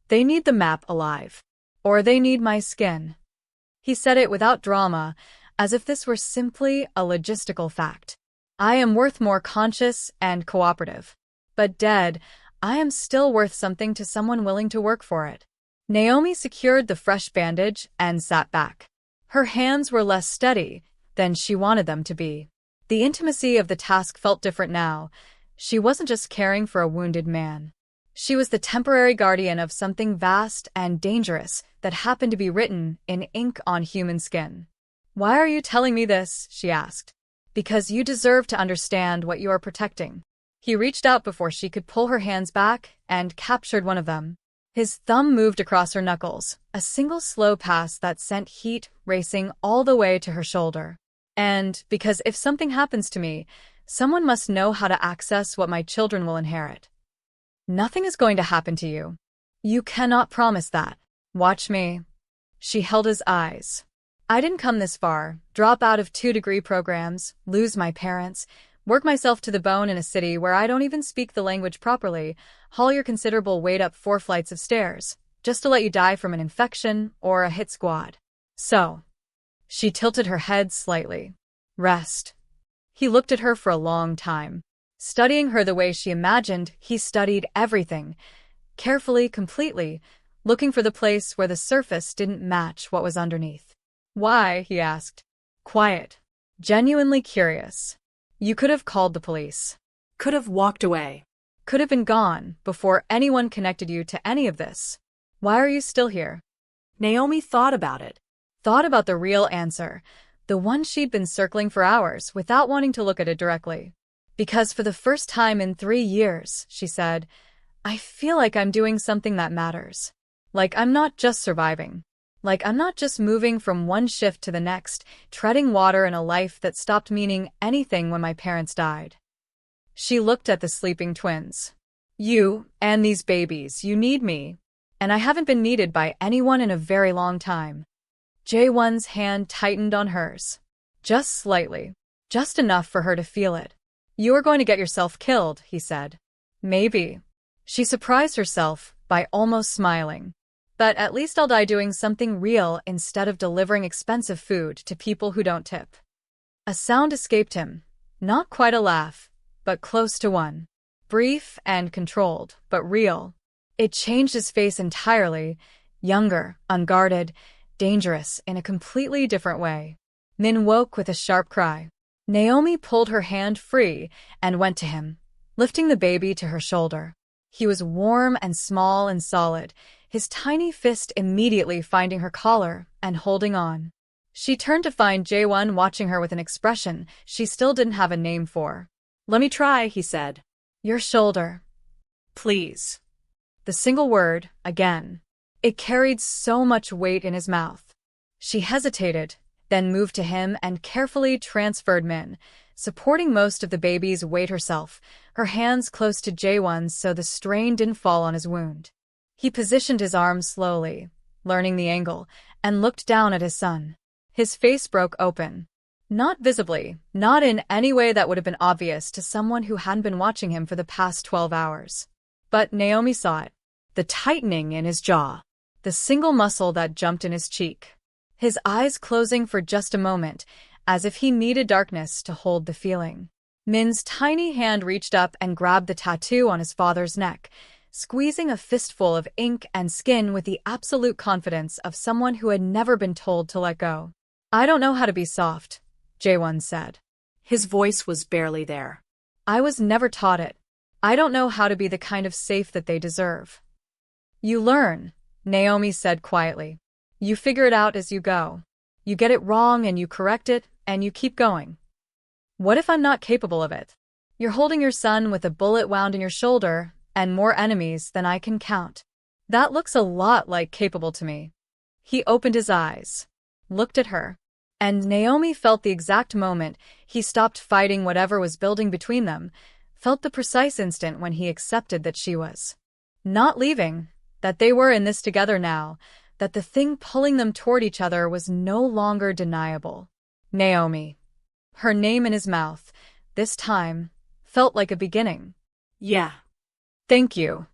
They need the map alive. Or they need my skin. He said it without drama, as if this were simply a logistical fact. I am worth more conscious and cooperative. But dead, I am still worth something to someone willing to work for it. Naomi secured the fresh bandage and sat back. Her hands were less steady than she wanted them to be. The intimacy of the task felt different now. She wasn't just caring for a wounded man. She was the temporary guardian of something vast and dangerous that happened to be written in ink on human skin. "Why are you telling me this?" she asked. "Because you deserve to understand what you are protecting." He reached out before she could pull her hands back and captured one of them. His thumb moved across her knuckles, a single slow pass that sent heat racing all the way to her shoulder. "And because if something happens to me, someone must know how to access what my children will inherit." "Nothing is going to happen to you. You cannot promise that. Watch me." She held his eyes. "I didn't come this far, drop out of 2-degree programs, lose my parents, work myself to the bone in a city where I don't even speak the language properly, haul your considerable weight up 4 flights of stairs, just to let you die from an infection or a hit squad. So." She tilted her head slightly. "Rest." He looked at her for a long time. Studying her the way she imagined he studied everything, carefully, completely, looking for the place where the surface didn't match what was underneath. "Why?" he asked. Quiet. Genuinely curious. "You could have called the police. Could have walked away. Could have been gone before anyone connected you to any of this. Why are you still here?" Naomi thought about it. Thought about the real answer, the one she'd been circling for hours without wanting to look at it directly. "Because for the first time in 3 years," she said, "I feel like I'm doing something that matters. Like I'm not just surviving. Like I'm not just moving from one shift to the next, treading water in a life that stopped meaning anything when my parents died." She looked at the sleeping twins. "You and these babies, you need me. And I haven't been needed by anyone in a very long time." Jae-won's hand tightened on hers. Just slightly. Just enough for her to feel it. "You are going to get yourself killed," he said. "Maybe." She surprised herself by almost smiling. "But at least I'll die doing something real instead of delivering expensive food to people who don't tip." A sound escaped him. Not quite a laugh, but close to one. Brief and controlled, but real. It changed his face entirely. Younger, unguarded, dangerous in a completely different way. Min woke with a sharp cry. Naomi pulled her hand free and went to him, lifting the baby to her shoulder. He was warm and small and solid, his tiny fist immediately finding her collar and holding on. She turned to find Jae-won watching her with an expression she still didn't have a name for. "Let me try," he said. "Your shoulder." "Please." The single word, again. It carried so much weight in his mouth. She hesitated, then moved to him and carefully transferred Min, supporting most of the baby's weight herself, her hands close to Jae-won's so the strain didn't fall on his wound. He positioned his arms slowly, learning the angle, and looked down at his son. His face broke open. Not visibly, not in any way that would have been obvious to someone who hadn't been watching him for the past 12 hours. But Naomi saw it. The tightening in his jaw. The single muscle that jumped in his cheek. His eyes closing for just a moment, as if he needed darkness to hold the feeling. Min's tiny hand reached up and grabbed the tattoo on his father's neck, squeezing a fistful of ink and skin with the absolute confidence of someone who had never been told to let go. "I don't know how to be soft," Jae-won said. His voice was barely there. "I was never taught it. I don't know how to be the kind of safe that they deserve." "You learn," Naomi said quietly. "You figure it out as you go. You get it wrong and you correct it, and you keep going. What if I'm not capable of it? You're holding your son with a bullet wound in your shoulder and more enemies than I can count. That looks a lot like capable to me." He opened his eyes, looked at her, and Naomi felt the exact moment he stopped fighting whatever was building between them, felt the precise instant when he accepted that she was not leaving, that they were in this together now, that the thing pulling them toward each other was no longer deniable. Naomi. Her name in his mouth, this time, felt like a beginning. "Yeah." "Thank you."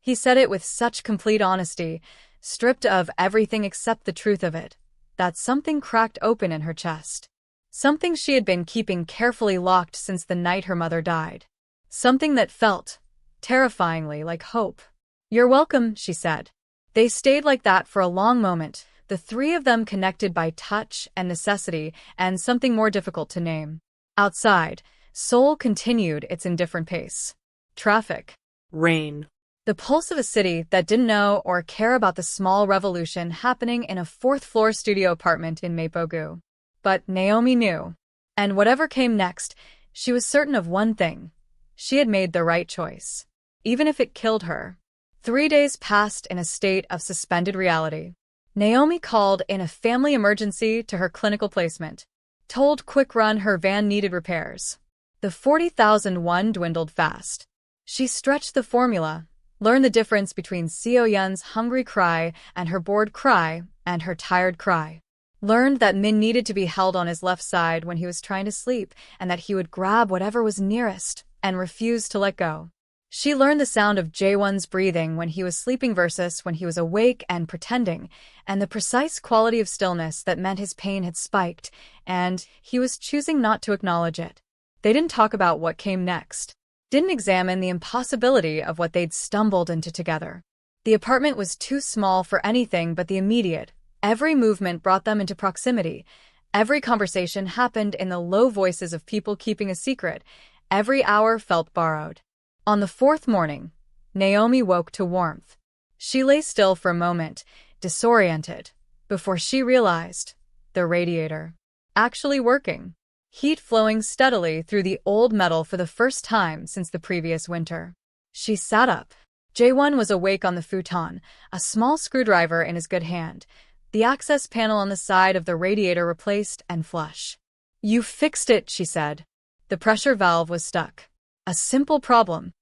He said it with such complete honesty, stripped of everything except the truth of it, that something cracked open in her chest. Something she had been keeping carefully locked since the night her mother died. Something that felt, terrifyingly, like hope. "You're welcome," she said. They stayed like that for a long moment, the three of them connected by touch and necessity and something more difficult to name. Outside, Seoul continued its indifferent pace. Traffic. Rain. The pulse of a city that didn't know or care about the small revolution happening in a fourth-floor studio apartment in Mapogu. But Naomi knew. And whatever came next, she was certain of one thing. She had made the right choice. Even if it killed her. 3 days passed in a state of suspended reality. Naomi called in a family emergency to her clinical placement. Told Quick Run her van needed repairs. The 40,000 won dwindled fast. She stretched the formula, learned the difference between Seo-yeon's hungry cry and her bored cry and her tired cry. Learned that Min needed to be held on his left side when he was trying to sleep and that he would grab whatever was nearest and refuse to let go. She learned the sound of Jae-won's breathing when he was sleeping versus when he was awake and pretending, and the precise quality of stillness that meant his pain had spiked, and he was choosing not to acknowledge it. They didn't talk about what came next. Didn't examine the impossibility of what they'd stumbled into together. The apartment was too small for anything but the immediate. Every movement brought them into proximity. Every conversation happened in the low voices of people keeping a secret. Every hour felt borrowed. On the fourth morning, Naomi woke to warmth. She lay still for a moment, disoriented, before she realized the radiator actually working. Heat flowing steadily through the old metal for the first time since the previous winter. She sat up. Jae-won was awake on the futon, a small screwdriver in his good hand, the access panel on the side of the radiator replaced and flush. "You fixed it," she said. The pressure valve was stuck. A simple problem.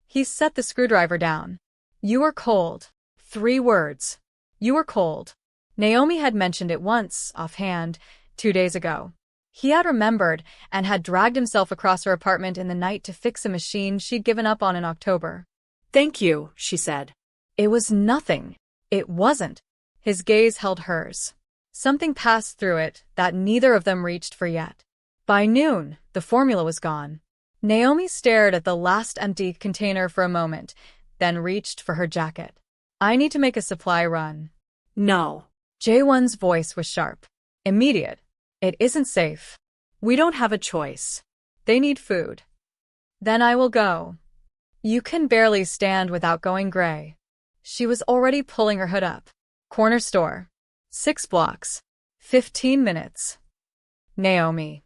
He set the screwdriver down. "You are cold." 3 words. "You are cold." Naomi had mentioned it once, offhand, 2 days ago. He had remembered and had dragged himself across her apartment in the night to fix a machine she'd given up on in October. "Thank you," she said. It was nothing. It wasn't. His gaze held hers. Something passed through it that neither of them reached for yet. By noon, the formula was gone. Naomi stared at the last empty container for a moment, then reached for her jacket. "I need to make a supply run." "No." Jae-won's voice was sharp. "Immediate. It isn't safe. "We don't have a choice." "They need food." "Then I will go." "You can barely stand without going gray." She was already pulling her hood up. "Corner store. 6 blocks. 15 minutes." Naomi.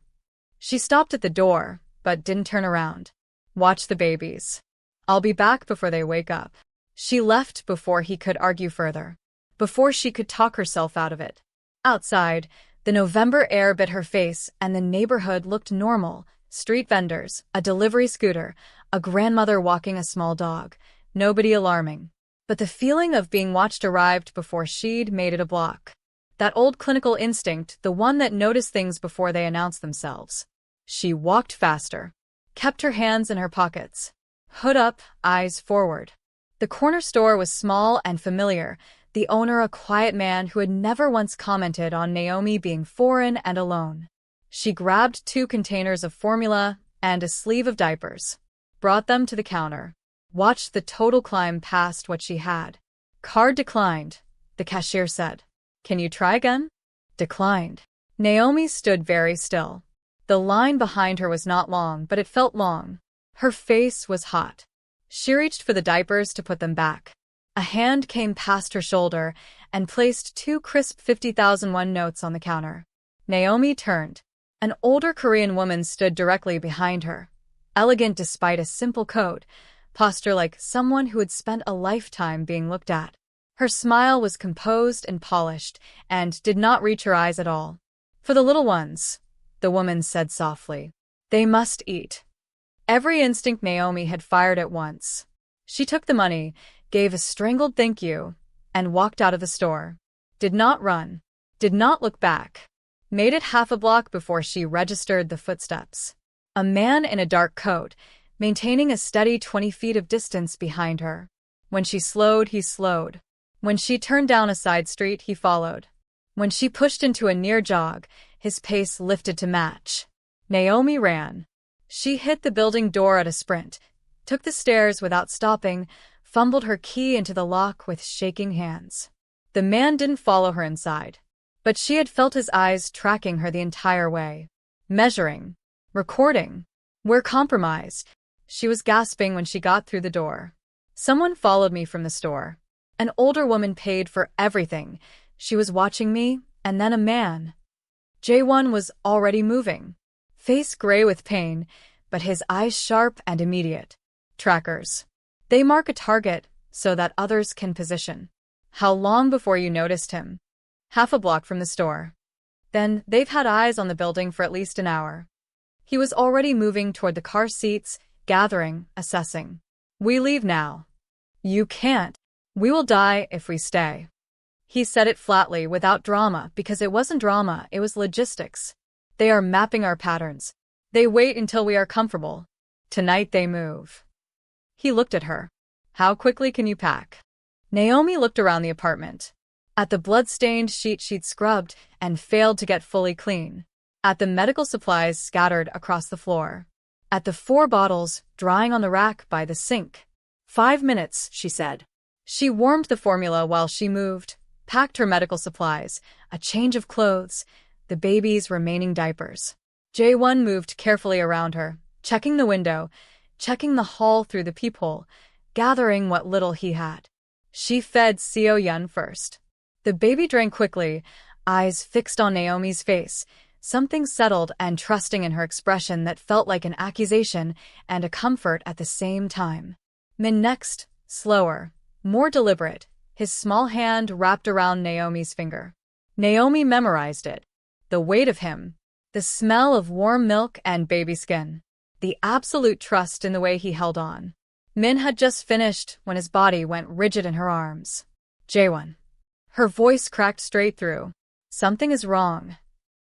She stopped at the door, but didn't turn around. "Watch the babies. I'll be back before they wake up." She left before he could argue further. Before she could talk herself out of it. Outside, the November air bit her face and the neighborhood looked normal. Street vendors, a delivery scooter, a grandmother walking a small dog. Nobody alarming. But the feeling of being watched arrived before she'd made it a block. That old clinical instinct, the one that noticed things before they announced themselves. She walked faster. Kept her hands in her pockets. Hood up, eyes forward. The corner store was small and familiar, the owner a quiet man who had never once commented on Naomi being foreign and alone. She grabbed 2 containers of formula and a sleeve of diapers. Brought them to the counter. Watched the total climb past what she had. "Card declined," the cashier said. "Can you try again?" "Declined." Naomi stood very still. The line behind her was not long, but it felt long. Her face was hot. She reached for the diapers to put them back. A hand came past her shoulder and placed 2 crisp 50,000 won notes on the counter. Naomi turned. An older Korean woman stood directly behind her. Elegant despite a simple coat, posture like someone who had spent a lifetime being looked at. Her smile was composed and polished, and did not reach her eyes at all. "For the little ones," the woman said softly. "They must eat." Every instinct Naomi had fired at once. She took the money, gave a strangled thank you, and walked out of the store. Did not run. Did not look back. Made it half a block before she registered the footsteps. A man in a dark coat, maintaining a steady 20 feet of distance behind her. When she slowed, he slowed. When she turned down a side street, he followed. When she pushed into a near jog, his pace lifted to match. Naomi ran. She hit the building door at a sprint, took the stairs without stopping, fumbled her key into the lock with shaking hands. The man didn't follow her inside, but she had felt his eyes tracking her the entire way. Measuring. Recording. "We're compromised." She was gasping when she got through the door. Someone followed me from the store. An older woman paid for everything. She was watching me, and then a man. Jae-won was already moving. Face gray with pain, but his eyes sharp and immediate. Trackers. They mark a target so that others can position. How long before you noticed him? Half a block from the store. Then they've had eyes on the building for at least an hour. He was already moving toward the car seats, gathering, assessing. We leave now. You can't. We will die if we stay. He said it flatly, without drama, because it wasn't drama, it was logistics. They are mapping our patterns. They wait until we are comfortable. Tonight they move. He looked at her. How quickly can you pack? Naomi looked around the apartment. At the blood-stained sheet she'd scrubbed and failed to get fully clean. At the medical supplies scattered across the floor. At the 4 bottles drying on the rack by the sink. 5 minutes, she said. She warmed the formula while she moved, packed her medical supplies, a change of clothes, the baby's remaining diapers. Jae-won moved carefully around her, checking the window, checking the hall through the peephole, gathering what little he had. She fed Seo-yeon first. The baby drank quickly, eyes fixed on Naomi's face, something settled and trusting in her expression that felt like an accusation and a comfort at the same time. Min next, slower, more deliberate, his small hand wrapped around Naomi's finger. Naomi memorized it. The weight of him, the smell of warm milk and baby skin, the absolute trust in the way he held on. Min had just finished when his body went rigid in her arms. Jae-won. Her voice cracked straight through. Something is wrong.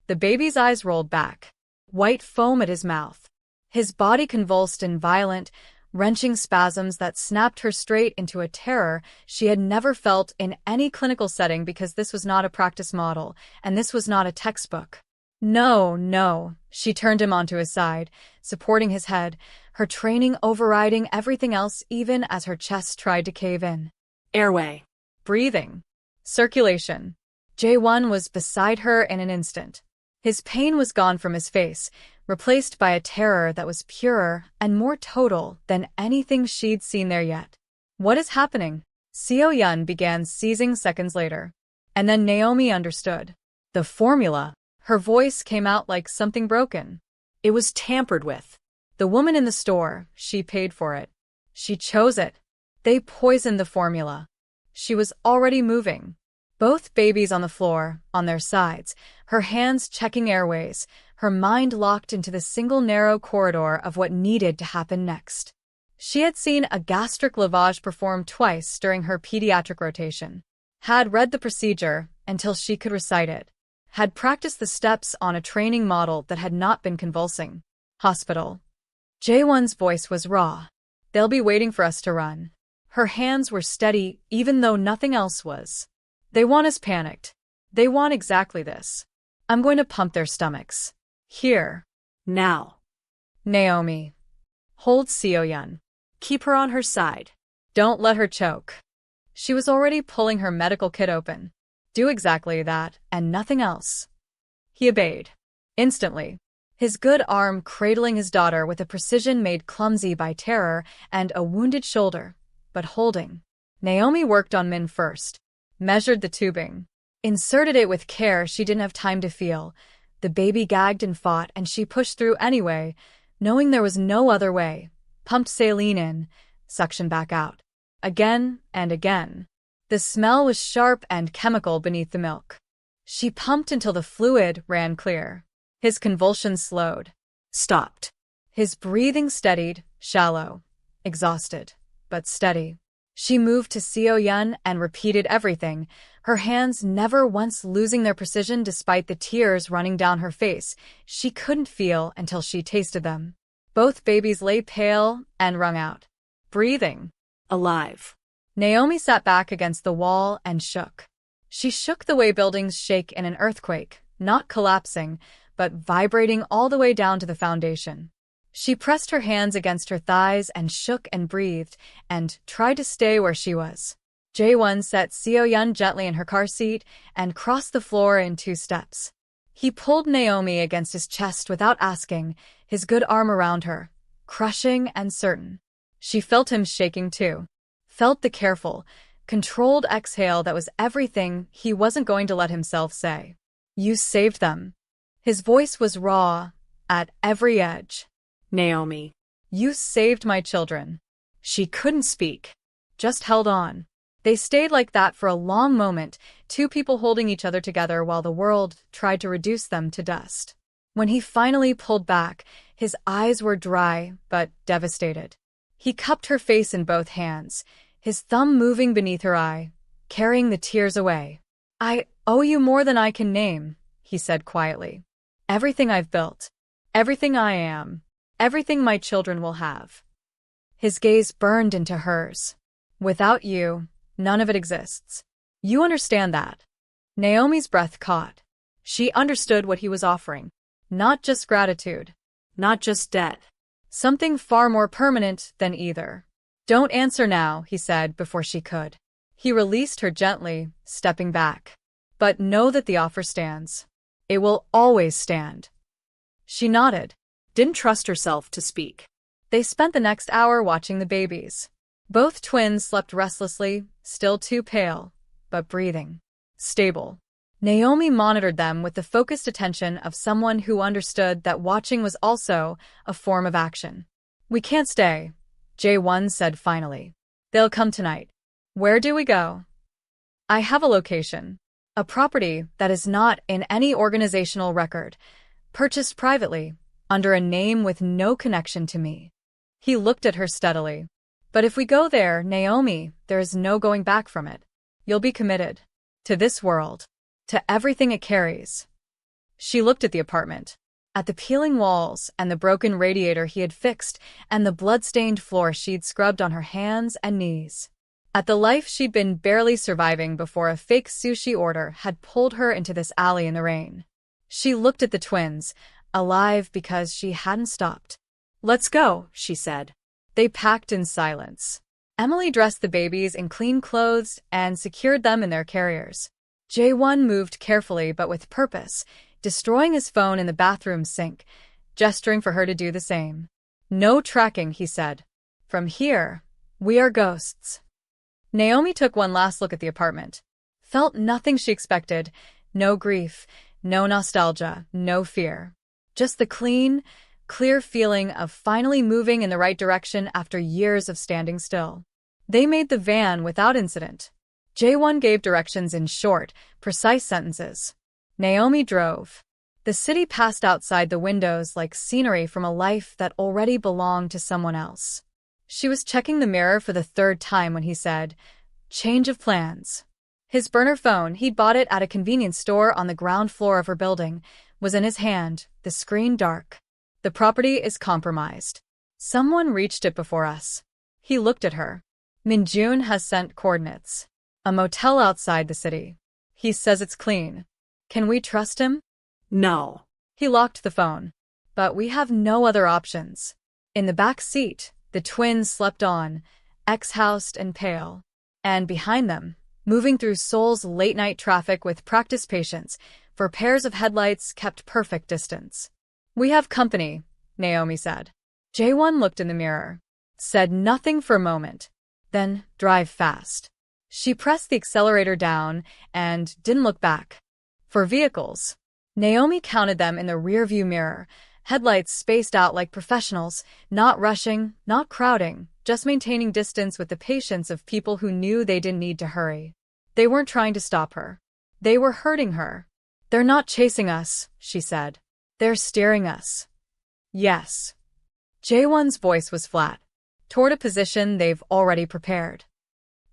The baby's eyes rolled back. White foam at his mouth. His body convulsed in violent, wrenching spasms that snapped her straight into a terror she had never felt in any clinical setting, because this was not a practice model, and this was not a textbook. No, no, she turned him onto his side, supporting his head, her training overriding everything else even as her chest tried to cave in. Airway. Breathing. Circulation. Jae-won was beside her in an instant. His pain was gone from his face, replaced by a terror that was purer and more total than anything she'd seen there yet. What is happening? Seo-yeon began seizing seconds later. And then Naomi understood. The formula. Her voice came out like something broken. It was tampered with. The woman in the store, she paid for it. She chose it. They poisoned the formula. She was already moving. Both babies on the floor, on their sides, her hands checking airways, her mind locked into the single narrow corridor of what needed to happen next. She had seen a gastric lavage performed twice during her pediatric rotation. Had read the procedure until she could recite it. Had practiced the steps on a training model that had not been convulsing. Hospital. Jae-won's voice was raw. They'll be waiting for us to run. Her hands were steady, even though nothing else was. They want us panicked. They want exactly this. I'm going to pump their stomachs. Here. Now. Naomi. Hold Seo-yeon. Keep her on her side. Don't let her choke. She was already pulling her medical kit open. Do exactly that, and nothing else. He obeyed. Instantly. His good arm cradling his daughter with a precision made clumsy by terror and a wounded shoulder, but holding. Naomi worked on Min first. Measured the tubing. Inserted it with care she didn't have time to feel. The baby gagged and fought, and she pushed through anyway, knowing there was no other way. Pumped saline in, suction back out. Again and again. The smell was sharp and chemical beneath the milk. She pumped until the fluid ran clear. His convulsions slowed. Stopped. His breathing steadied, shallow. Exhausted, but steady. She moved to Seo-yeon and repeated everything, her hands never once losing their precision despite the tears running down her face. She couldn't feel until she tasted them. Both babies lay pale and wrung out. Breathing. Alive. Naomi sat back against the wall and shook. She shook the way buildings shake in an earthquake, not collapsing, but vibrating all the way down to the foundation. She pressed her hands against her thighs and shook and breathed, and tried to stay where she was. Jae-won set Seo-yeon gently in her car seat and crossed the floor in 2 steps. He pulled Naomi against his chest without asking, his good arm around her, crushing and certain. She felt him shaking too. felt the careful, controlled exhale that was everything he wasn't going to let himself say. You saved them. His voice was raw, at every edge. Naomi. You saved my children. She couldn't speak, just held on. They stayed like that for a long moment, two people holding each other together while the world tried to reduce them to dust. When he finally pulled back, his eyes were dry but devastated. He cupped her face in both hands, his thumb moving beneath her eye, carrying the tears away. I owe you more than I can name, he said quietly. Everything I've built, everything I am, everything my children will have. His gaze burned into hers. Without you, none of it exists. You understand that. Naomi's breath caught. She understood what he was offering. Not just gratitude. Not just debt. Something far more permanent than either. Don't answer now, he said before she could. He released her gently, stepping back. But know that the offer stands. It will always stand. She nodded. Didn't trust herself to speak. They spent the next hour watching the babies. Both twins slept restlessly, still too pale, but breathing. Stable. Naomi monitored them with the focused attention of someone who understood that watching was also a form of action. We can't stay, Jae-won said finally. They'll come tonight. Where do we go? I have a location. A property that is not in any organizational record, purchased privately, under a name with no connection to me. He looked at her steadily. But if we go there, Naomi, there is no going back from it. You'll be committed. To this world. To everything it carries. She looked at the apartment. At the peeling walls and the broken radiator he had fixed and the blood-stained floor she'd scrubbed on her hands and knees. At the life she'd been barely surviving before a fake sushi order had pulled her into this alley in the rain. She looked at the twins, alive because she hadn't stopped. Let's go, she said. They packed in silence. Emily dressed the babies in clean clothes and secured them in their carriers. Jae-won moved carefully but with purpose, destroying his phone in the bathroom sink, gesturing for her to do the same. No tracking, he said. From here, we are ghosts. Naomi took one last look at the apartment. Felt nothing she expected. No grief, no nostalgia, no fear. Just the clean, clear feeling of finally moving in the right direction after years of standing still. They made the van without incident. Jae-won gave directions in short, precise sentences. Naomi drove. The city passed outside the windows like scenery from a life that already belonged to someone else. She was checking the mirror for the third time when he said, "Change of plans." His burner phone, he'd bought it at a convenience store on the ground floor of her building, was in his hand, the screen dark. The property is compromised. Someone reached it before us. He looked at her. Min-jun has sent coordinates. A motel outside the city. He says it's clean. Can we trust him? No. He locked the phone. But we have no other options. In the back seat, the twins slept on, ex-housed and pale. And behind them, moving through Seoul's late-night traffic with practiced patience, for pairs of headlights kept perfect distance. We have company, Naomi said. Jae-won looked in the mirror. Said nothing for a moment. Then, drive fast. She pressed the accelerator down and didn't look back. For vehicles. Naomi counted them in the rearview mirror, headlights spaced out like professionals, not rushing, not crowding, just maintaining distance with the patience of people who knew they didn't need to hurry. They weren't trying to stop her. They were hurting her. They're not chasing us, she said. They're steering us. Yes. Jae-won's voice was flat, toward a position they've already prepared.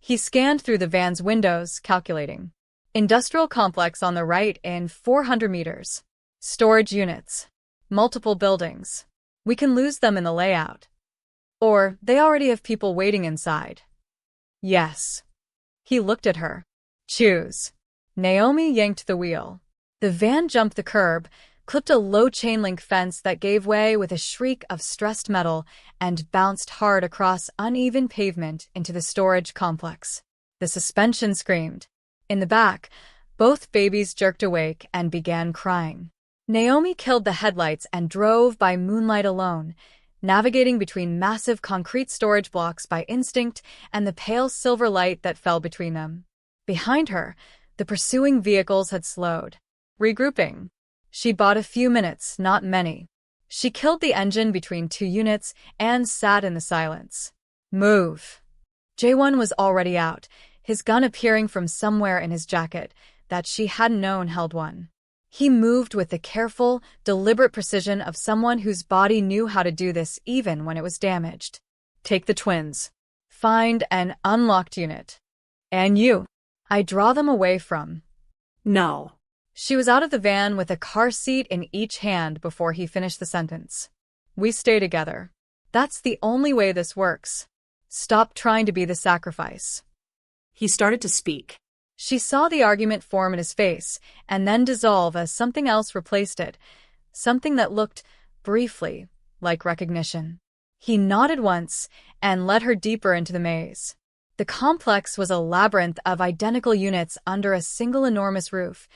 He scanned through the van's windows, calculating. Industrial complex on the right in 400 meters. Storage units. Multiple buildings. We can lose them in the layout. Or they already have people waiting inside. Yes. He looked at her. Choose. Naomi yanked the wheel. The van jumped the curb, clipped a low chain-link fence that gave way with a shriek of stressed metal and bounced hard across uneven pavement into the storage complex. The suspension screamed. In the back, both babies jerked awake and began crying. Naomi killed the headlights and drove by moonlight alone, navigating between massive concrete storage blocks by instinct and the pale silver light that fell between them. Behind her, the pursuing vehicles had slowed. Regrouping. She bought a few minutes, not many. She killed the engine between two units and sat in the silence. Move. Jae-won was already out, his gun appearing from somewhere in his jacket that she hadn't known held one. He moved with the careful, deliberate precision of someone whose body knew how to do this even when it was damaged. Take the twins. Find an unlocked unit. And you. I draw them away from. No. She was out of the van with a car seat in each hand before he finished the sentence. We stay together. That's the only way this works. Stop trying to be the sacrifice. He started to speak. She saw the argument form in his face and then dissolve as something else replaced it, something that looked, briefly, like recognition. He nodded once and led her deeper into the maze. The complex was a labyrinth of identical units under a single enormous roof,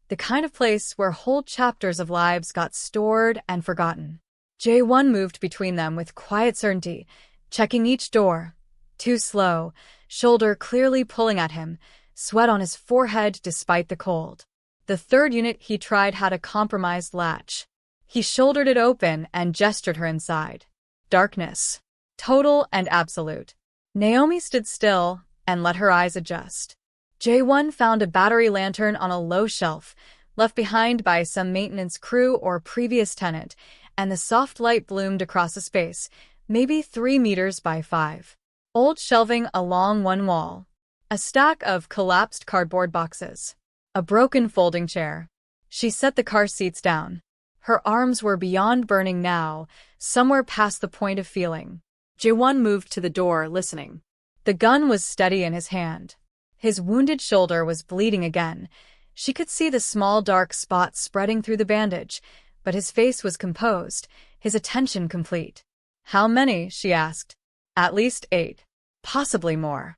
the kind of place where whole chapters of lives got stored and forgotten. Jae-won moved between them with quiet certainty, checking each door. Too slow, shoulder clearly pulling at him, sweat on his forehead despite the cold. The third unit he tried had a compromised latch. He shouldered it open and gestured her inside. Darkness. Total and absolute. Naomi stood still and let her eyes adjust. Jae-won found a battery lantern on a low shelf, left behind by some maintenance crew or previous tenant, and the soft light bloomed across a space, maybe 3 meters by 5. Old shelving along one wall. A stack of collapsed cardboard boxes. A broken folding chair. She set the car seats down. Her arms were beyond burning now, somewhere past the point of feeling. Jae-won moved to the door, listening. The gun was steady in his hand. His wounded shoulder was bleeding again. She could see the small dark spot spreading through the bandage, but his face was composed, his attention complete. How many? She asked. At least 8. Possibly more.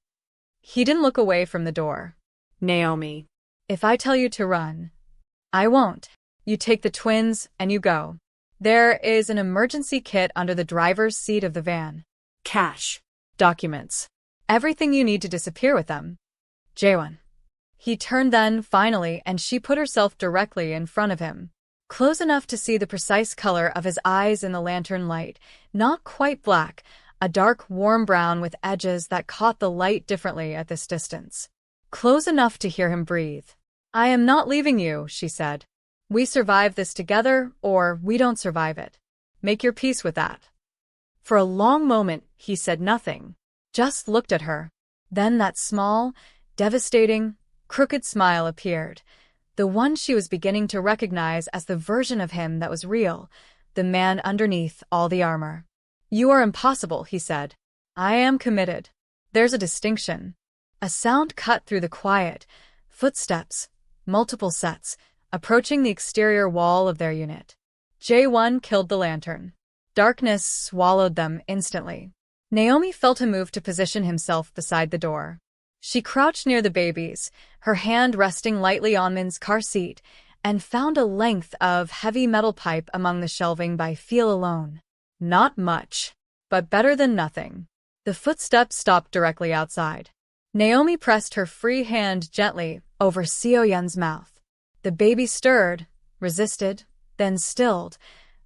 He didn't look away from the door. Naomi. If I tell you to run, I won't. You take the twins and you go. There is an emergency kit under the driver's seat of the van. Cash. Documents. Everything you need to disappear with them. Jae-won. He turned then, finally, and she put herself directly in front of him. Close enough to see the precise color of his eyes in the lantern light, not quite black, a dark, warm brown with edges that caught the light differently at this distance. Close enough to hear him breathe. I am not leaving you, she said. We survive this together, or we don't survive it. Make your peace with that. For a long moment, he said nothing, just looked at her. Then that small, devastating, crooked smile appeared, the one she was beginning to recognize as the version of him that was real, the man underneath all the armor. You are impossible, he said. I am committed. There's a distinction. A sound cut through the quiet. Footsteps, multiple sets, approaching the exterior wall of their unit. Jae-won killed the lantern. Darkness swallowed them instantly. Naomi felt him move to position himself beside the door. She crouched near the babies, her hand resting lightly on Min's car seat, and found a length of heavy metal pipe among the shelving by feel alone. Not much, but better than nothing. The footsteps stopped directly outside. Naomi pressed her free hand gently over Seo-yeon's mouth. The baby stirred, resisted, then stilled,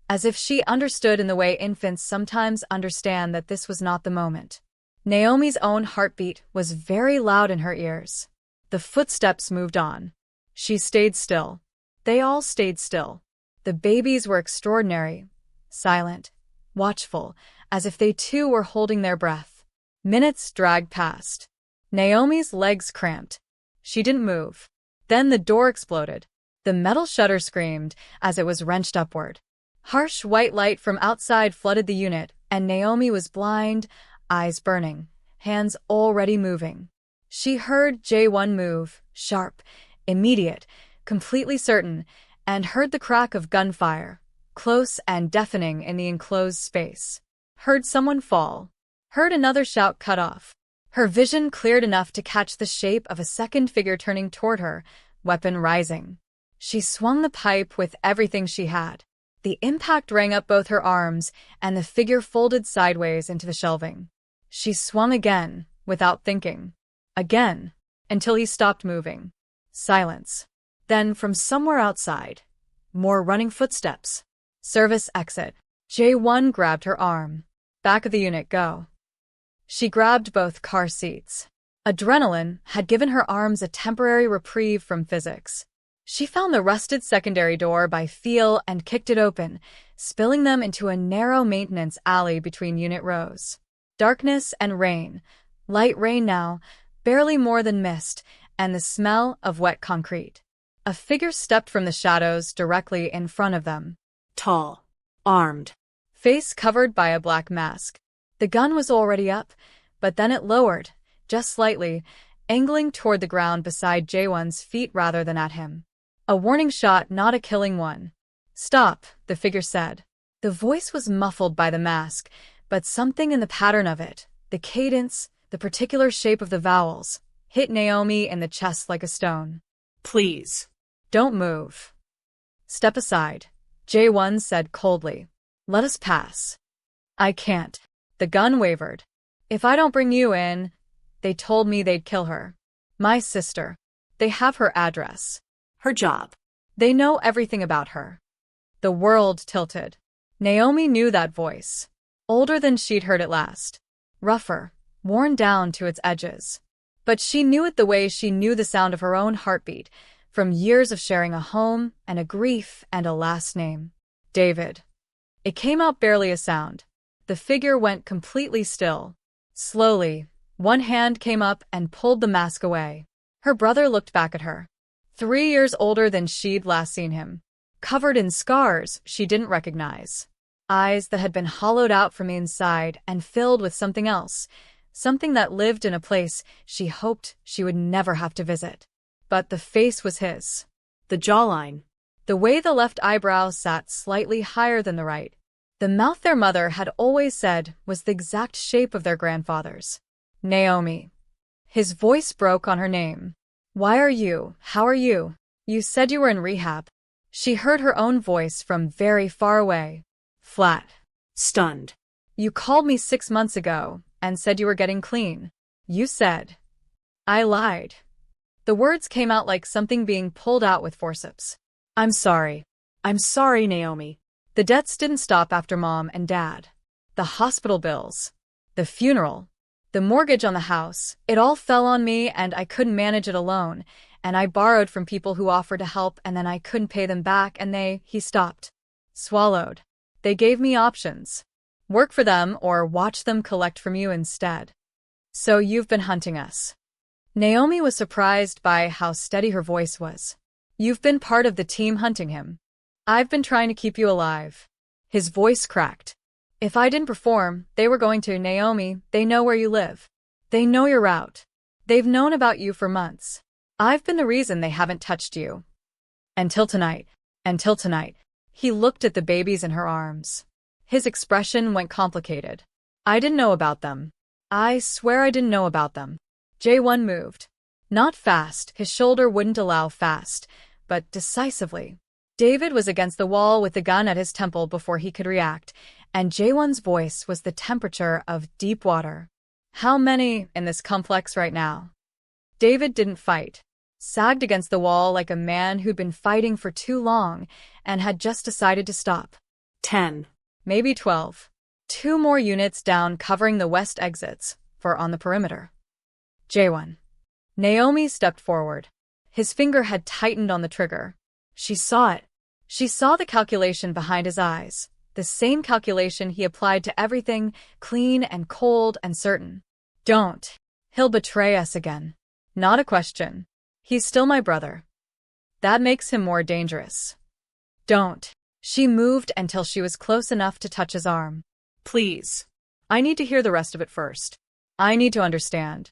as if she understood in the way infants sometimes understand that this was not the moment. Naomi's own heartbeat was very loud in her ears. The footsteps moved on. She stayed still. They all stayed still. The babies were extraordinary, silent, watchful, as if they too were holding their breath. Minutes dragged past. Naomi's legs cramped. She didn't move. Then the door exploded. The metal shutter screamed as it was wrenched upward. Harsh white light from outside flooded the unit, and Naomi was blind, eyes burning, hands already moving. She heard Jae-won move, sharp, immediate, completely certain, and heard the crack of gunfire, close and deafening in the enclosed space. Heard someone fall. Heard another shout cut off. Her vision cleared enough to catch the shape of a second figure turning toward her, weapon rising. She swung the pipe with everything she had. The impact rang up both her arms, and the figure folded sideways into the shelving. She swung again, without thinking. Again, until he stopped moving. Silence. Then, from somewhere outside, more running footsteps. Service exit. Jae-won grabbed her arm. Back of the unit, go. She grabbed both car seats. Adrenaline had given her arms a temporary reprieve from physics. She found the rusted secondary door by feel and kicked it open, spilling them into a narrow maintenance alley between unit rows. Darkness and rain. Light rain now, barely more than mist, and the smell of wet concrete. A figure stepped from the shadows directly in front of them. Tall. Armed. Face covered by a black mask. The gun was already up, but then it lowered, just slightly, angling toward the ground beside Jae-won's feet rather than at him. A warning shot, not a killing one. Stop, the figure said. The voice was muffled by the mask, but something in the pattern of it, the cadence, the particular shape of the vowels, hit Naomi in the chest like a stone. Please. Don't move. Step aside, Jae-won said coldly. Let us pass. I can't. The gun wavered. If I don't bring you in, they told me they'd kill her. My sister. They have her address. Her job. They know everything about her. The world tilted. Naomi knew that voice. Older than she'd heard it last. Rougher, worn down to its edges. But she knew it the way she knew the sound of her own heartbeat, from years of sharing a home and a grief and a last name. David. It came out barely a sound. The figure went completely still. Slowly, one hand came up and pulled the mask away. Her brother looked back at her. 3 years older than she'd last seen him. Covered in scars she didn't recognize. Eyes that had been hollowed out from the inside and filled with something else. Something that lived in a place she hoped she would never have to visit. But the face was his. The jawline. The way the left eyebrow sat slightly higher than the right. The mouth their mother had always said was the exact shape of their grandfather's. Naomi. His voice broke on her name. Why are you? How are you? You said you were in rehab. She heard her own voice from very far away. Flat. Stunned. You called me 6 months ago and said you were getting clean. You said. I lied. The words came out like something being pulled out with forceps. I'm sorry. I'm sorry, Naomi. The debts didn't stop after Mom and Dad. The hospital bills. The funeral. The mortgage on the house. It all fell on me and I couldn't manage it alone. And I borrowed from people who offered to help and then I couldn't pay them back and he stopped. Swallowed. They gave me options. Work for them or watch them collect from you instead. So you've been hunting us. Naomi was surprised by how steady her voice was. You've been part of the team hunting him. I've been trying to keep you alive. His voice cracked. If I didn't perform, they were going to. Naomi, they know where you live. They know your route. They've known about you for months. I've been the reason they haven't touched you. Until tonight. Until tonight. He looked at the babies in her arms. His expression went complicated. I didn't know about them. I swear I didn't know about them. Jae-won moved. Not fast, his shoulder wouldn't allow fast, but decisively. David was against the wall with the gun at his temple before he could react, and Jae-won's voice was the temperature of deep water. How many in this complex right now? David didn't fight. Sagged against the wall like a man who'd been fighting for too long and had just decided to stop. 10. Maybe 12. 2 more units down covering the west exits, for on the perimeter. Jae-won. Naomi stepped forward. His finger had tightened on the trigger. She saw it. She saw the calculation behind his eyes, the same calculation he applied to everything, clean and cold and certain. Don't. He'll betray us again. Not a question. He's still my brother. That makes him more dangerous. Don't. She moved until she was close enough to touch his arm. Please. I need to hear the rest of it first. I need to understand.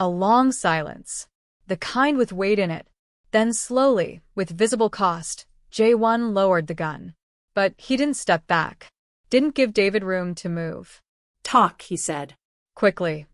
A long silence. The kind with weight in it. Then slowly, with visible cost, Jae-won lowered the gun. But he didn't step back. Didn't give David room to move. Talk, he said. Quickly.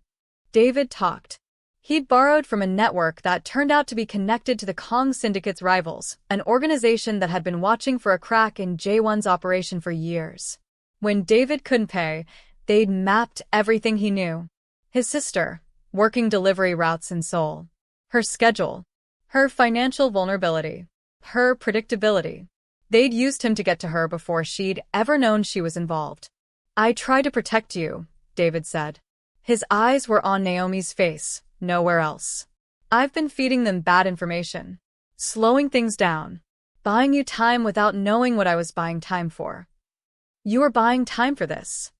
David talked. He'd borrowed from a network that turned out to be connected to the Kang Syndicate's rivals, an organization that had been watching for a crack in Jae-won's operation for years. When David couldn't pay, they'd mapped everything he knew. His sister, working delivery routes in Seoul. Her schedule. Her financial vulnerability. Her predictability. They'd used him to get to her before she'd ever known she was involved. "I try to protect you," David said. His eyes were on Naomi's face, nowhere else. "I've been feeding them bad information. Slowing things down. Buying you time without knowing what I was buying time for. You were buying time for this."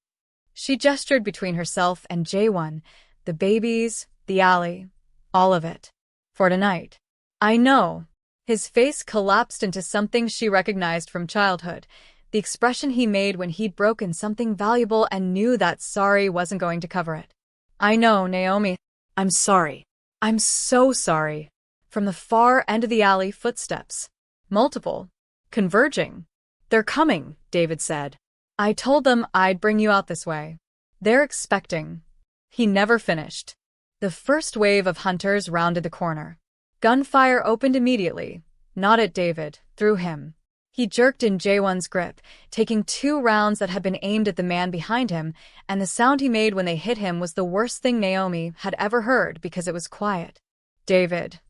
She gestured between herself and Jae-won, the babies, the alley, all of it. "For tonight." "I know." His face collapsed into something she recognized from childhood, the expression he made when he'd broken something valuable and knew that sorry wasn't going to cover it. "I know, Naomi." I'm sorry. "I'm so sorry." From the far end of the alley, footsteps. Multiple. Converging. "They're coming," David said. "I told them I'd bring you out this way. They're expecting." He never finished. The first wave of hunters rounded the corner. Gunfire opened immediately, not at David, through him. He jerked in Jae-won's grip, taking 2 rounds that had been aimed at the man behind him, and the sound he made when they hit him was the worst thing Naomi had ever heard because it was quiet. "David."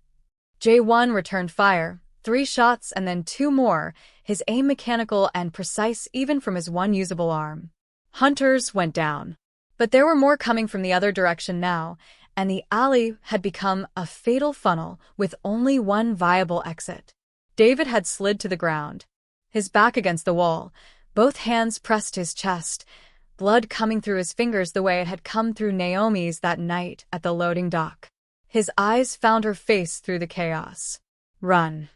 Jae-won returned fire, 3 shots and then 2 more, his aim mechanical and precise even from his one usable arm. Hunters went down. But there were more coming from the other direction now, and the alley had become a fatal funnel with only one viable exit. David had slid to the ground, his back against the wall, both hands pressed to his chest, blood coming through his fingers the way it had come through Naomi's that night at the loading dock. His eyes found her face through the chaos. "Run."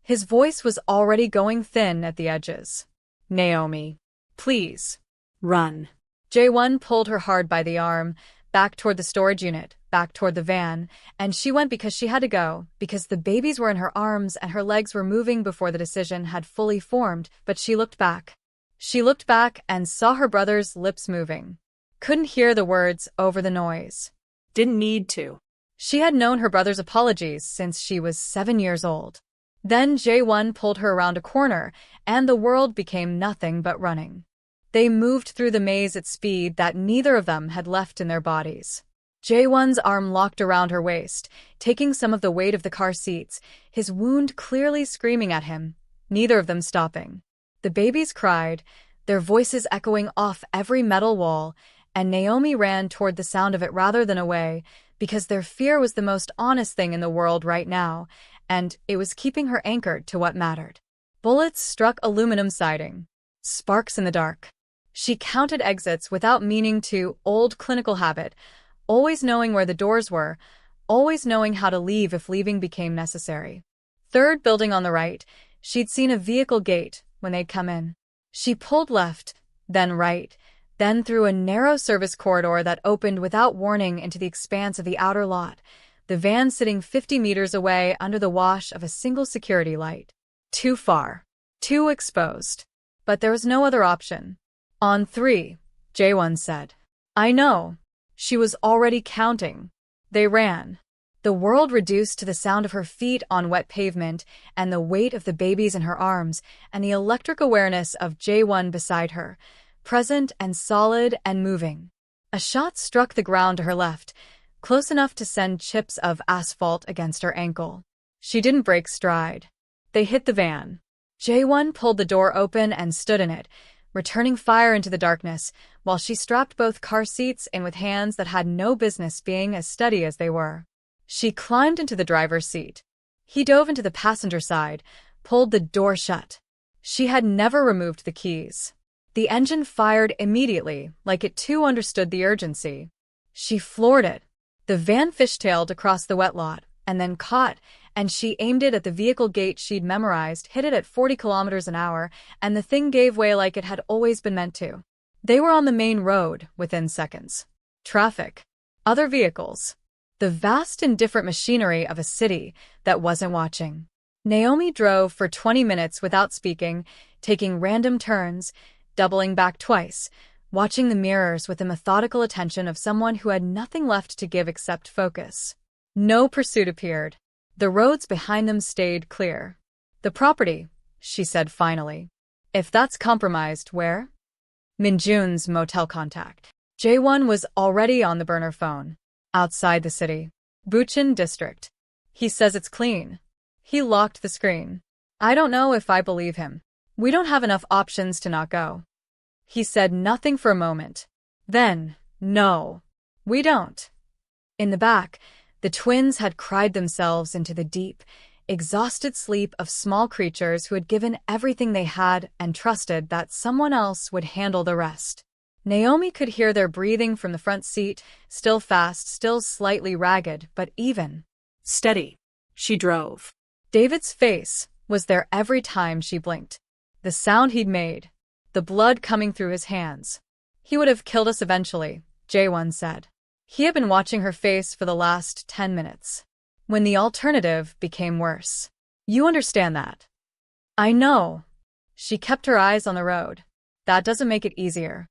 His voice was already going thin at the edges. "Naomi, please." Run. Jae-won pulled her hard by the arm, back toward the storage unit, back toward the van, and she went because she had to go, because the babies were in her arms and her legs were moving before the decision had fully formed, but she looked back. She looked back and saw her brother's lips moving. Couldn't hear the words over the noise. Didn't need to. She had known her brother's apologies since she was 7 years old. Then Jae-won pulled her around a corner, and the world became nothing but running. They moved through the maze at speed that neither of them had left in their bodies. Jae-won's arm locked around her waist, taking some of the weight of the car seats, his wound clearly screaming at him, neither of them stopping. The babies cried, their voices echoing off every metal wall, and Naomi ran toward the sound of it rather than away, because their fear was the most honest thing in the world right now, and it was keeping her anchored to what mattered. Bullets struck aluminum siding. Sparks in the dark. She counted exits without meaning to, old clinical habit, always knowing where the doors were, always knowing how to leave if leaving became necessary. Third building on the right, she'd seen a vehicle gate when they'd come in. She pulled left, then right, then through a narrow service corridor that opened without warning into the expanse of the outer lot, the van sitting 50 meters away under the wash of a single security light. Too far. Too exposed. But there was no other option. "On 3, Jae-won said. "I know." She was already counting. They ran. The world reduced to the sound of her feet on wet pavement and the weight of the babies in her arms and the electric awareness of Jae-won beside her, present and solid and moving. A shot struck the ground to her left, close enough to send chips of asphalt against her ankle. She didn't break stride. They hit the van. Jae-won pulled the door open and stood in it, returning fire into the darkness, while she strapped both car seats in with hands that had no business being as steady as they were. She climbed into the driver's seat. He dove into the passenger side, pulled the door shut. She had never removed the keys. The engine fired immediately, like it too understood the urgency. She floored it. The van fishtailed across the wet lot, and then caught, and she aimed it at the vehicle gate she'd memorized, hit it at 40 kilometers an hour, and the thing gave way like it had always been meant to. They were on the main road within seconds. Traffic. Other vehicles. The vast and different machinery of a city that wasn't watching. Naomi drove for 20 minutes without speaking, taking random turns, doubling back twice, watching the mirrors with the methodical attention of someone who had nothing left to give except focus. No pursuit appeared. The roads behind them stayed clear. The property, she said finally. If that's compromised, where? Minjun's motel contact. Jae-won was already on the burner phone. Outside the city. Bucheon district. He says it's clean. He locked the screen. I don't know if I believe him. We don't have enough options to not go. He said nothing for a moment. Then, no. We don't. In the back, the twins had cried themselves into the deep, exhausted sleep of small creatures who had given everything they had and trusted that someone else would handle the rest. Naomi could hear their breathing from the front seat, still fast, still slightly ragged, but even. Steady. She drove. David's face was there every time she blinked. The sound he'd made, the blood coming through his hands. He would have killed us eventually, Jae-won said. He had been watching her face for the last 10 minutes. When the alternative became worse. You understand that? I know. She kept her eyes on the road. That doesn't make it easier.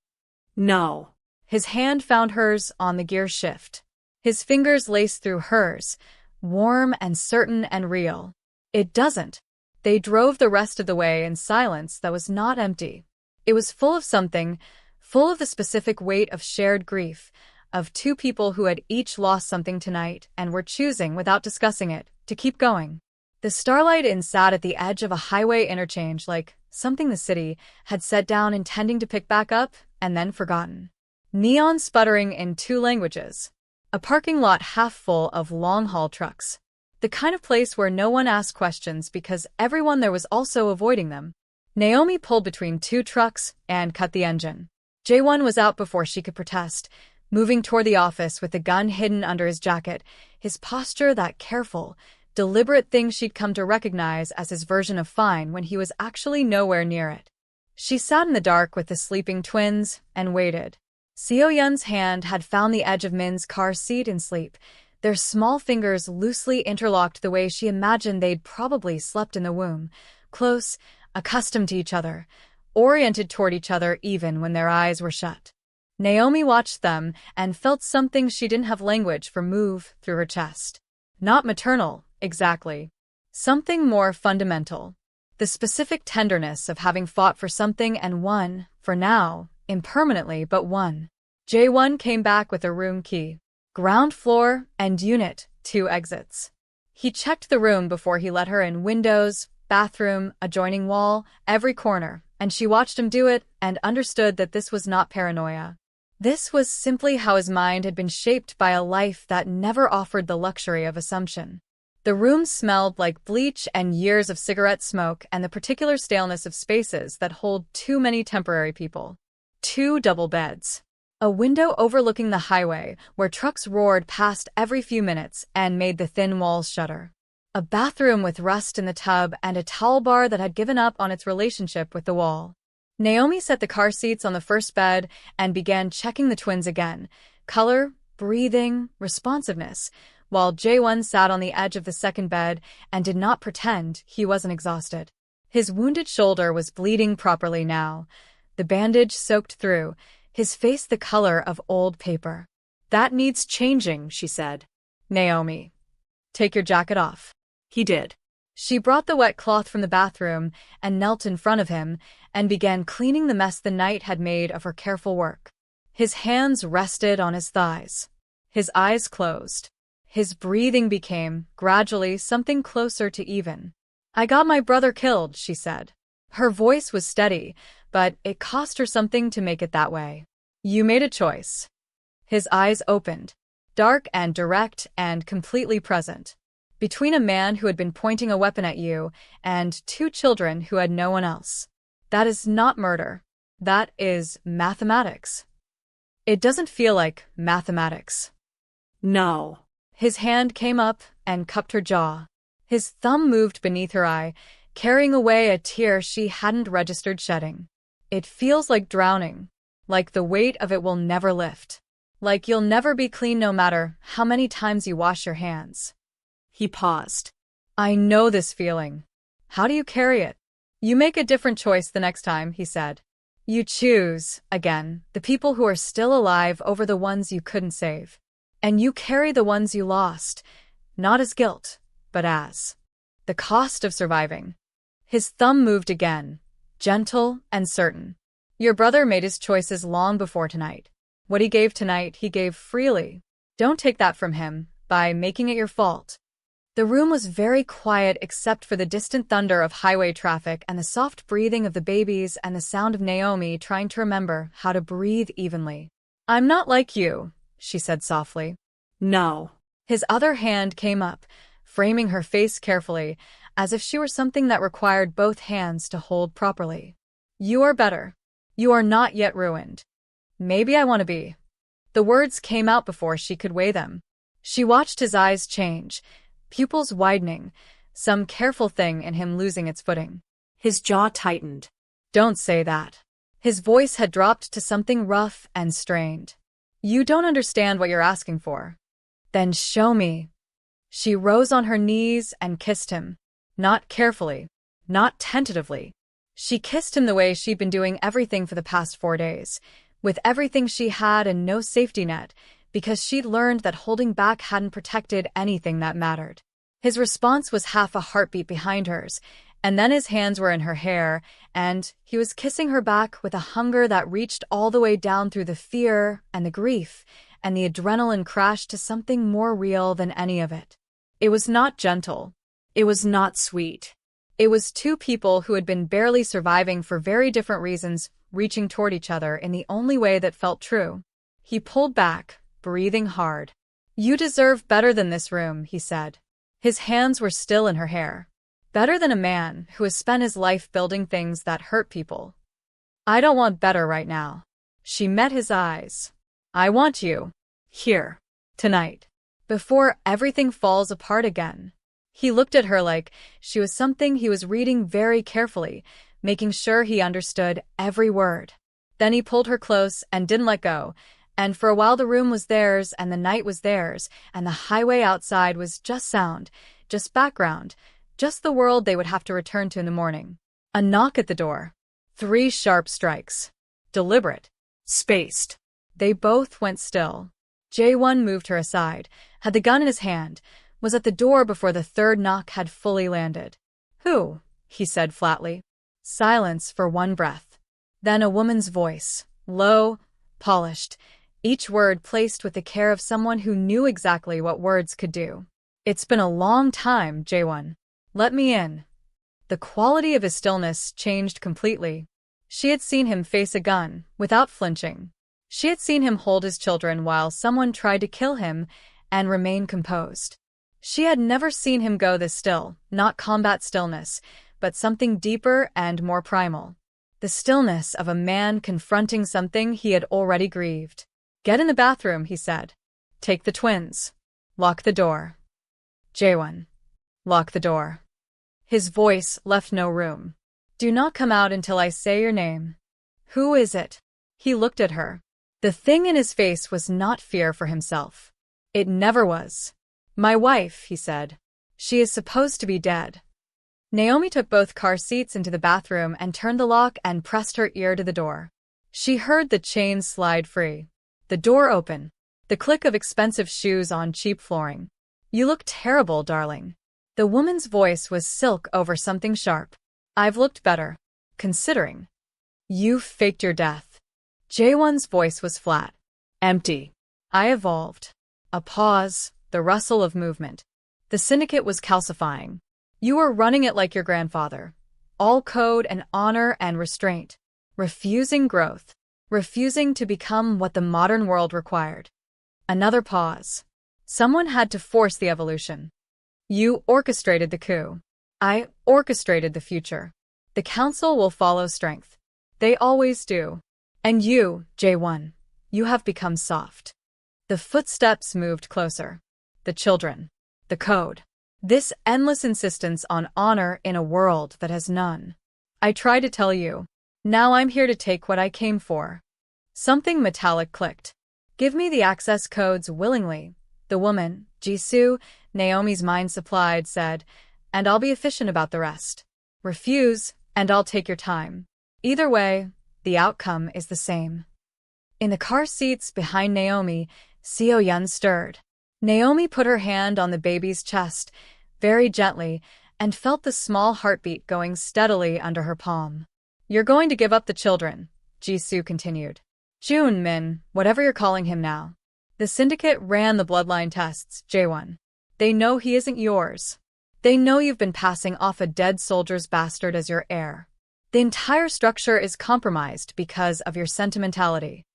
No. His hand found hers on the gear shift. His fingers laced through hers, warm and certain and real. It doesn't. They drove the rest of the way in silence that was not empty. It was full of something, full of the specific weight of shared grief, of two people who had each lost something tonight and were choosing, without discussing it, to keep going. The Starlight Inn sat at the edge of a highway interchange like something the city had set down intending to pick back up and then forgotten. Neon sputtering in 2 languages. A parking lot half full of long-haul trucks. The kind of place where no one asked questions because everyone there was also avoiding them. Naomi pulled between 2 trucks and cut the engine. Jae-won was out before she could protest, moving toward the office with the gun hidden under his jacket, his posture that careful, deliberate thing she'd come to recognize as his version of fine when he was actually nowhere near it. She sat in the dark with the sleeping twins and waited. Seo-yun's hand had found the edge of Min's car seat in sleep, their small fingers loosely interlocked the way she imagined they'd probably slept in the womb, close, accustomed to each other, oriented toward each other even when their eyes were shut. Naomi watched them and felt something she didn't have language for move through her chest. Not maternal, exactly. Something more fundamental. The specific tenderness of having fought for something and won, for now, impermanently but won. Jae-won came back with a room key. Ground floor and unit, 2 exits. He checked the room before he let her in. Windows, bathroom, adjoining wall, every corner, and she watched him do it and understood that this was not paranoia. This was simply how his mind had been shaped by a life that never offered the luxury of assumption. The room smelled like bleach and years of cigarette smoke and the particular staleness of spaces that hold too many temporary people. 2 double beds. A window overlooking the highway where trucks roared past every few minutes and made the thin walls shudder. A bathroom with rust in the tub and a towel bar that had given up on its relationship with the wall. Naomi set the car seats on the first bed and began checking the twins again. Color, breathing, responsiveness, while Jae-won sat on the edge of the second bed and did not pretend he wasn't exhausted. His wounded shoulder was bleeding properly now, the bandage soaked through, his face the color of old paper. That needs changing, she said. Naomi, take your jacket off. He did. She brought the wet cloth from the bathroom and knelt in front of him and began cleaning the mess the night had made of her careful work. His hands rested on his thighs. His eyes closed. His breathing became, gradually, something closer to even. I got my brother killed, she said. Her voice was steady, but it cost her something to make it that way. You made a choice. His eyes opened, dark and direct and completely present. Between a man who had been pointing a weapon at you and 2 children who had no one else. That is not murder. That is mathematics. It doesn't feel like mathematics. No. His hand came up and cupped her jaw. His thumb moved beneath her eye, carrying away a tear she hadn't registered shedding. It feels like drowning, like the weight of it will never lift, like you'll never be clean no matter how many times you wash your hands. He paused. I know this feeling. How do you carry it? You make a different choice the next time, he said. You choose, again, the people who are still alive over the ones you couldn't save. And you carry the ones you lost, not as guilt, but as the cost of surviving. His thumb moved again, gentle and certain. Your brother made his choices long before tonight. What he gave tonight, he gave freely. Don't take that from him by making it your fault. The room was very quiet except for the distant thunder of highway traffic and the soft breathing of the babies and the sound of Naomi trying to remember how to breathe evenly. I'm not like you, she said softly. No. His other hand came up, framing her face carefully, as if she were something that required both hands to hold properly. You are better. You are not yet ruined. Maybe I want to be. The words came out before she could weigh them. She watched his eyes change, pupils widening, some careful thing in him losing its footing. His jaw tightened. Don't say that. His voice had dropped to something rough and strained. You don't understand what you're asking for. Then show me. She rose on her knees and kissed him. Not carefully, not tentatively. She kissed him the way she'd been doing everything for the past 4 days, with everything she had and no safety net, because she'd learned that holding back hadn't protected anything that mattered. His response was half a heartbeat behind hers, and then his hands were in her hair, and he was kissing her back with a hunger that reached all the way down through the fear and the grief, and the adrenaline crashed to something more real than any of it. It was not gentle. It was not sweet. It was two people who had been barely surviving for very different reasons, reaching toward each other in the only way that felt true. He pulled back, breathing hard. You deserve better than this room, he said. His hands were still in her hair. Better than a man who has spent his life building things that hurt people. I don't want better right now. She met his eyes. I want you. Here. Tonight. Before everything falls apart again. He looked at her like she was something he was reading very carefully, making sure he understood every word. Then he pulled her close and didn't let go, and for a while the room was theirs and the night was theirs, and the highway outside was just sound, just background, just the world they would have to return to in the morning. A knock at the door. 3 sharp strikes. Deliberate. Spaced. They both went still. Jae-won moved her aside, had the gun in his hand, was at the door before the third knock had fully landed. Who? He said flatly. Silence for one breath. Then a woman's voice, low, polished, each word placed with the care of someone who knew exactly what words could do. It's been a long time, Jae-won. Let me in. The quality of his stillness changed completely. She had seen him face a gun, without flinching. She had seen him hold his children while someone tried to kill him and remain composed. She had never seen him go this still, not combat stillness, but something deeper and more primal. The stillness of a man confronting something he had already grieved. Get in the bathroom, he said. Take the twins. Lock the door. Jae-won. Lock the door. His voice left no room. Do not come out until I say your name. Who is it? He looked at her. The thing in his face was not fear for himself. It never was. My wife, he said. She is supposed to be dead. Naomi took both car seats into the bathroom and turned the lock and pressed her ear to the door. She heard the chain slide free. The door open. The click of expensive shoes on cheap flooring. You look terrible, darling. The woman's voice was silk over something sharp. I've looked better. Considering. You faked your death. Jae-won's voice was flat. Empty. I evolved. A pause, the rustle of movement. The syndicate was calcifying. You were running it like your grandfather. All code and honor and restraint. Refusing growth. Refusing to become what the modern world required. Another pause. Someone had to force the evolution. You orchestrated the coup. I orchestrated the future. The council will follow strength. They always do. And you, Jae-won, you have become soft. The footsteps moved closer. The children. The code. This endless insistence on honor in a world that has none. I tried to tell you. Now I'm here to take what I came for. Something metallic clicked. Give me the access codes willingly. The woman, Jisoo, Naomi's mind supplied, said, and I'll be efficient about the rest. Refuse, and I'll take your time. Either way, the outcome is the same. In the car seats behind Naomi, Seo-yeon stirred. Naomi put her hand on the baby's chest, very gently, and felt the small heartbeat going steadily under her palm. You're going to give up the children, Jisoo continued. Jun Min, whatever you're calling him now. The syndicate ran the bloodline tests, Jae-won. They know he isn't yours. They know you've been passing off a dead soldier's bastard as your heir. The entire structure is compromised because of your sentimentality.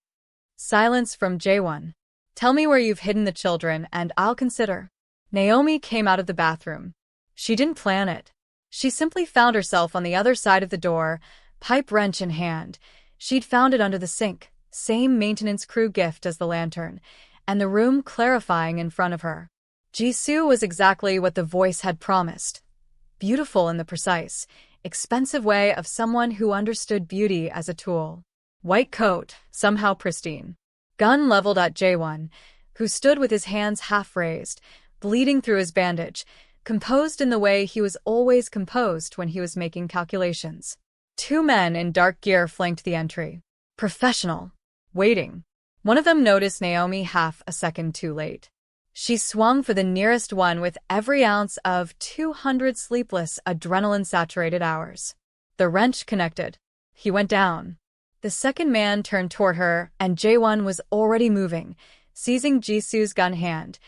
Silence from Jae-won. Tell me where you've hidden the children and I'll consider. Naomi came out of the bathroom. She didn't plan it. She simply found herself on the other side of the door, pipe wrench in hand. She'd found it under the sink, same maintenance crew gift as the lantern, and the room clarifying in front of her. Jisoo was exactly what the voice had promised. Beautiful in the precise, expensive way of someone who understood beauty as a tool. White coat, somehow pristine. Gun leveled at Jae-won, who stood with his hands half raised, bleeding through his bandage, composed in the way he was always composed when he was making calculations. Two men in dark gear flanked the entry. Professional. Waiting. One of them noticed Naomi half a second too late. She swung for the nearest one with every ounce of 200 sleepless, adrenaline-saturated hours. The wrench connected. He went down. The second man turned toward her, and Jae-won was already moving, seizing Jisoo's gun hand,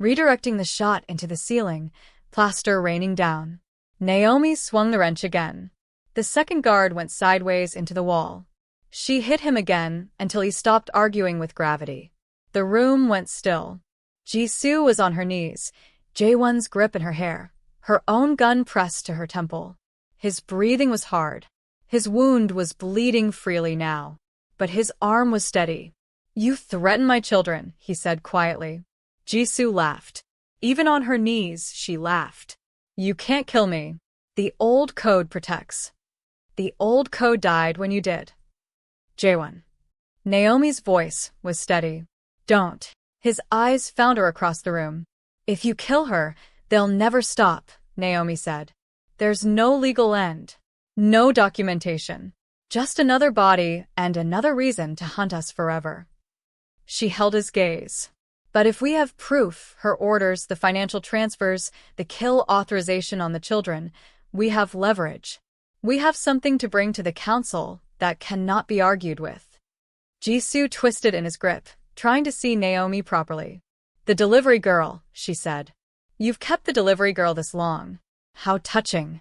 redirecting the shot into the ceiling, plaster raining down. Naomi swung the wrench again. The second guard went sideways into the wall. She hit him again until he stopped arguing with gravity. The room went still. Jisoo was on her knees, Jae-won's grip in her hair, her own gun pressed to her temple. His breathing was hard. His wound was bleeding freely now, but his arm was steady. You threaten my children, he said quietly. Jisoo laughed. Even on her knees, she laughed. You can't kill me. The old code protects. The old code died when you did. Jae-won. Naomi's voice was steady. Don't. His eyes found her across the room. If you kill her, they'll never stop, Naomi said. There's no legal end. No documentation. Just another body and another reason to hunt us forever. She held his gaze. But if we have proof, her orders, the financial transfers, the kill authorization on the children, we have leverage. We have something to bring to the council that cannot be argued with. Jisoo twisted in his grip, trying to see Naomi properly. The delivery girl, she said. You've kept the delivery girl this long. How touching.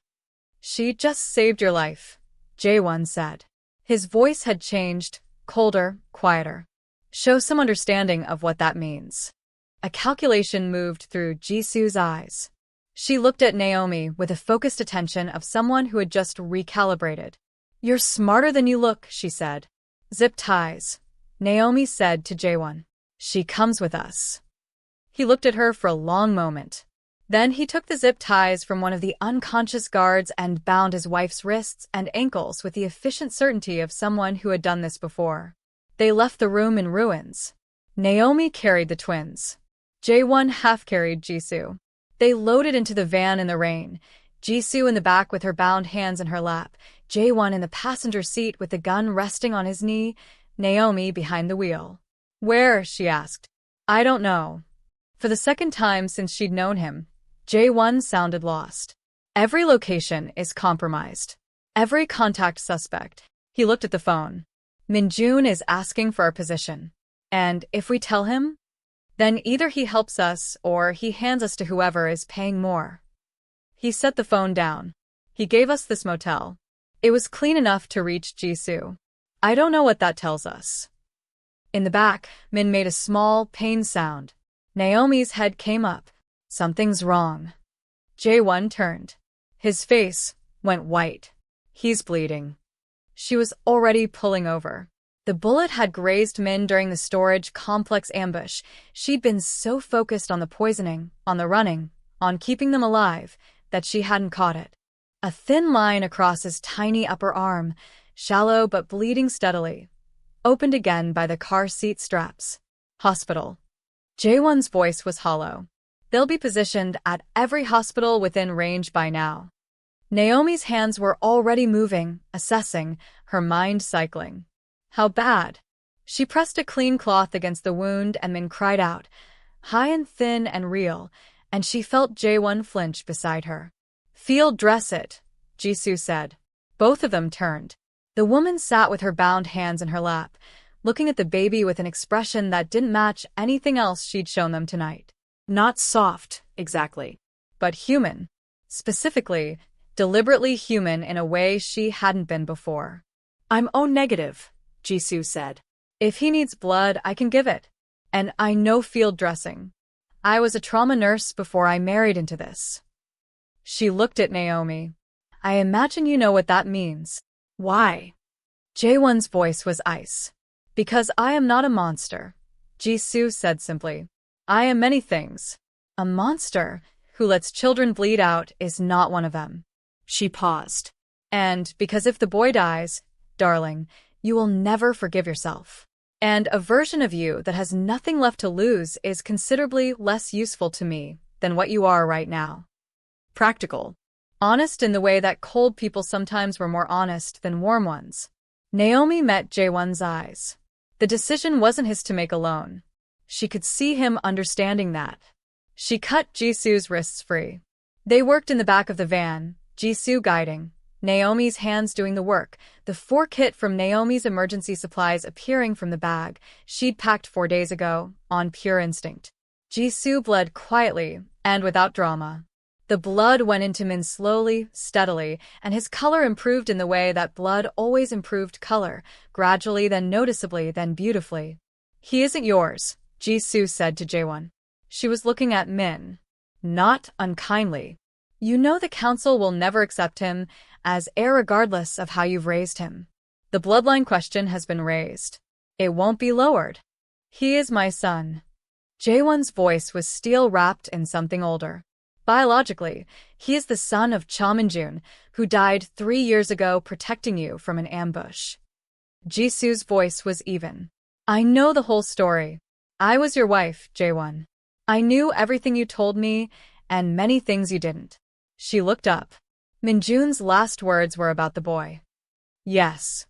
She just saved your life, Jae-won said. His voice had changed, colder, quieter. Show some understanding of what that means. A calculation moved through Jisoo's eyes. She looked at Naomi with the focused attention of someone who had just recalibrated. You're smarter than you look, she said. Zip ties, Naomi said to Jae-won. She comes with us. He looked at her for a long moment. Then he took the zip ties from one of the unconscious guards and bound his wife's wrists and ankles with the efficient certainty of someone who had done this before. They left the room in ruins. Naomi carried the twins. Jae-won half-carried Jisoo. They loaded into the van in the rain, Jisoo in the back with her bound hands in her lap, Jae-won in the passenger seat with the gun resting on his knee, Naomi behind the wheel. Where? She asked. I don't know. For the second time since she'd known him, Jae-won sounded lost. Every location is compromised. Every contact suspect. He looked at the phone. Min-jun is asking for our position. And if we tell him, then either he helps us or he hands us to whoever is paying more. He set the phone down. He gave us this motel. It was clean enough to reach Jisoo. I don't know what that tells us. In the back, Min made a small, pained sound. Naomi's head came up. Something's wrong. Jae-won turned. His face went white. He's bleeding. She was already pulling over. The bullet had grazed Min during the storage complex ambush. She'd been so focused on the poisoning, on the running, on keeping them alive, that she hadn't caught it. A thin line across his tiny upper arm, shallow but bleeding steadily, opened again by the car seat straps. Hospital. Jae-won's voice was hollow. They'll be positioned at every hospital within range by now. Naomi's hands were already moving, assessing, her mind cycling. How bad? She pressed a clean cloth against the wound and then cried out, high and thin and real, and she felt Jae-won flinch beside her. Field dress it, Jisoo said. Both of them turned. The woman sat with her bound hands in her lap, looking at the baby with an expression that didn't match anything else she'd shown them tonight. Not soft, exactly. But human. Specifically, deliberately human in a way she hadn't been before. I'm O-negative, Jisoo said. If he needs blood, I can give it. And I know field dressing. I was a trauma nurse before I married into this. She looked at Naomi. I imagine you know what that means. Why? Jae-won's voice was ice. Because I am not a monster, Jisoo said simply. I am many things. A monster who lets children bleed out is not one of them. She paused. And because if the boy dies, darling, you will never forgive yourself. And a version of you that has nothing left to lose is considerably less useful to me than what you are right now. Practical. Honest in the way that cold people sometimes were more honest than warm ones. Naomi met Jae-won's eyes. The decision wasn't his to make alone. She could see him understanding that. She cut Jisoo's wrists free. They worked in the back of the van, Jisoo guiding, Naomi's hands doing the work, the 4-kit from Naomi's emergency supplies appearing from the bag she'd packed 4 days ago, on pure instinct. Jisoo bled quietly and without drama. The blood went into Min slowly, steadily, and his color improved in the way that blood always improved color, gradually, then noticeably, then beautifully. He isn't yours, Jisoo said to Jae-won. She was looking at Min. Not unkindly. You know the council will never accept him as heir regardless of how you've raised him. The bloodline question has been raised. It won't be lowered. He is my son. Jae-won's voice was steel-wrapped in something older. Biologically, he is the son of Cha Min-jun, who died 3 years ago protecting you from an ambush. Jisoo's voice was even. I know the whole story. I was your wife, Jae-won. I knew everything you told me, and many things you didn't. She looked up. Min-jun's last words were about the boy. Yes.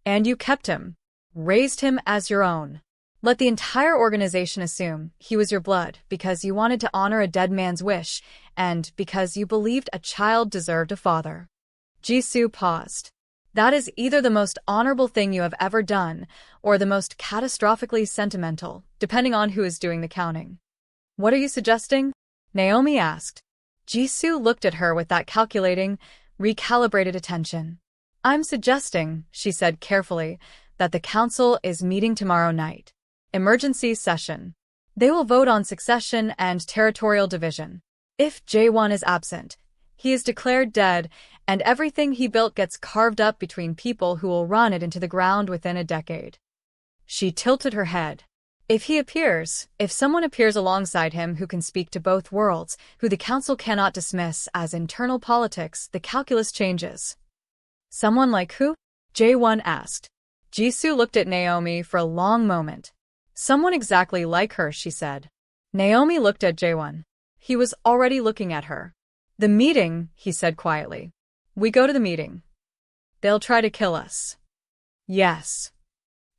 And you kept him. Raised him as your own. Let the entire organization assume he was your blood because you wanted to honor a dead man's wish and because you believed a child deserved a father. Jisoo paused. That is either the most honorable thing you have ever done or the most catastrophically sentimental, depending on who is doing the counting. What are you suggesting? Naomi asked. Jisoo looked at her with that calculating, recalibrated attention. I'm suggesting, she said carefully, that the council is meeting tomorrow night. Emergency session. They will vote on succession and territorial division. If Jae-won is absent, he is declared dead, and everything he built gets carved up between people who will run it into the ground within a decade. She tilted her head. If he appears, if someone appears alongside him who can speak to both worlds, who the council cannot dismiss as internal politics, the calculus changes. Someone like who? Jae-won asked. Jisoo looked at Naomi for a long moment. Someone exactly like her, she said. Naomi looked at Jae-won. He was already looking at her. The meeting, he said quietly. We go to the meeting. They'll try to kill us. Yes.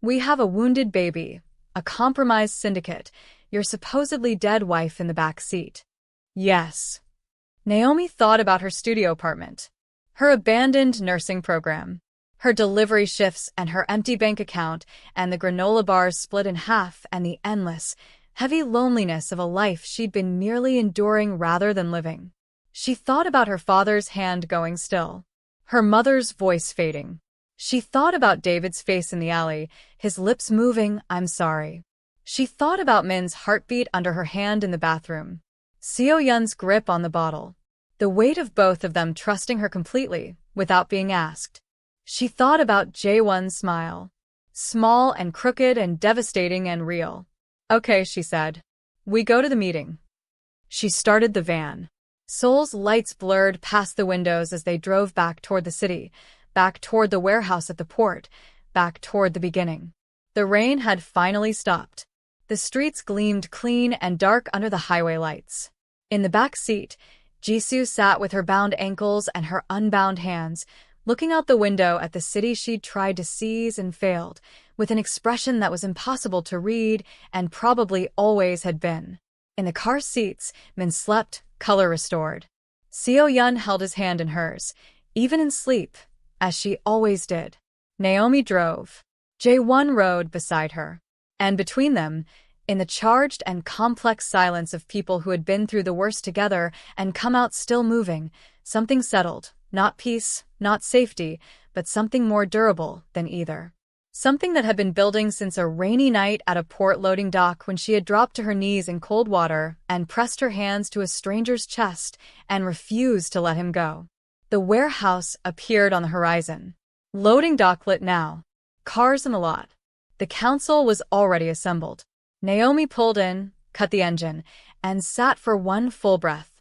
We have a wounded baby, a compromised syndicate, your supposedly dead wife in the back seat. Yes. Naomi thought about her studio apartment, her abandoned nursing program, her delivery shifts and her empty bank account and the granola bars split in half and the endless, heavy loneliness of a life she'd been merely enduring rather than living. She thought about her father's hand going still, her mother's voice fading. She thought about David's face in the alley, his lips moving, I'm sorry. She thought about Min's heartbeat under her hand in the bathroom, Seo-yun's grip on the bottle, the weight of both of them trusting her completely, without being asked. She thought about Jae-won's smile, small and crooked and devastating and real. Okay, she said. We go to the meeting. She started the van. Seoul's lights blurred past the windows as they drove back toward the city, back toward the warehouse at the port, back toward the beginning. The rain had finally stopped. The streets gleamed clean and dark under the highway lights. In the back seat, Jisoo sat with her bound ankles and her unbound hands, looking out the window at the city she'd tried to seize and failed, with an expression that was impossible to read and probably always had been. In the car seats, Min slept, color restored. Seo-yun held his hand in hers, even in sleep, as she always did. Naomi drove. Jae-won rode beside her. And between them, in the charged and complex silence of people who had been through the worst together and come out still moving, something settled, not peace, not safety, but something more durable than either. Something that had been building since a rainy night at a port loading dock when she had dropped to her knees in cold water and pressed her hands to a stranger's chest and refused to let him go. The warehouse appeared on the horizon. Loading dock lit now. Cars in the lot. The council was already assembled. Naomi pulled in, cut the engine, and sat for one full breath.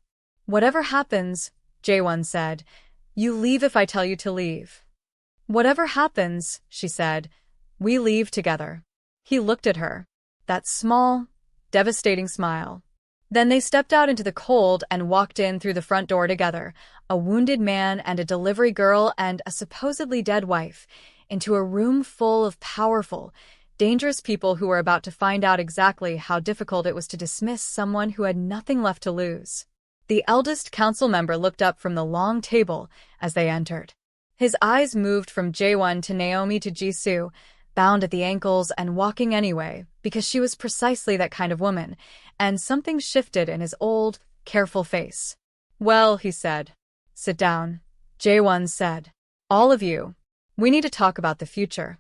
"Whatever happens," Jae-won said, "you leave if I tell you to leave." "Whatever happens," she said, "we leave together." He looked at her. That small, devastating smile. Then they stepped out into the cold and walked in through the front door together, a wounded man and a delivery girl and a supposedly dead wife, into a room full of powerful, dangerous people who were about to find out exactly how difficult it was to dismiss someone who had nothing left to lose. The eldest council member looked up from the long table as they entered. His eyes moved from Jae-won to Naomi to Jisoo, bound at the ankles and walking anyway, because she was precisely that kind of woman, and something shifted in his old, careful face. "Well," he said. "Sit down," Jae-won said. "All of you. We need to talk about the future."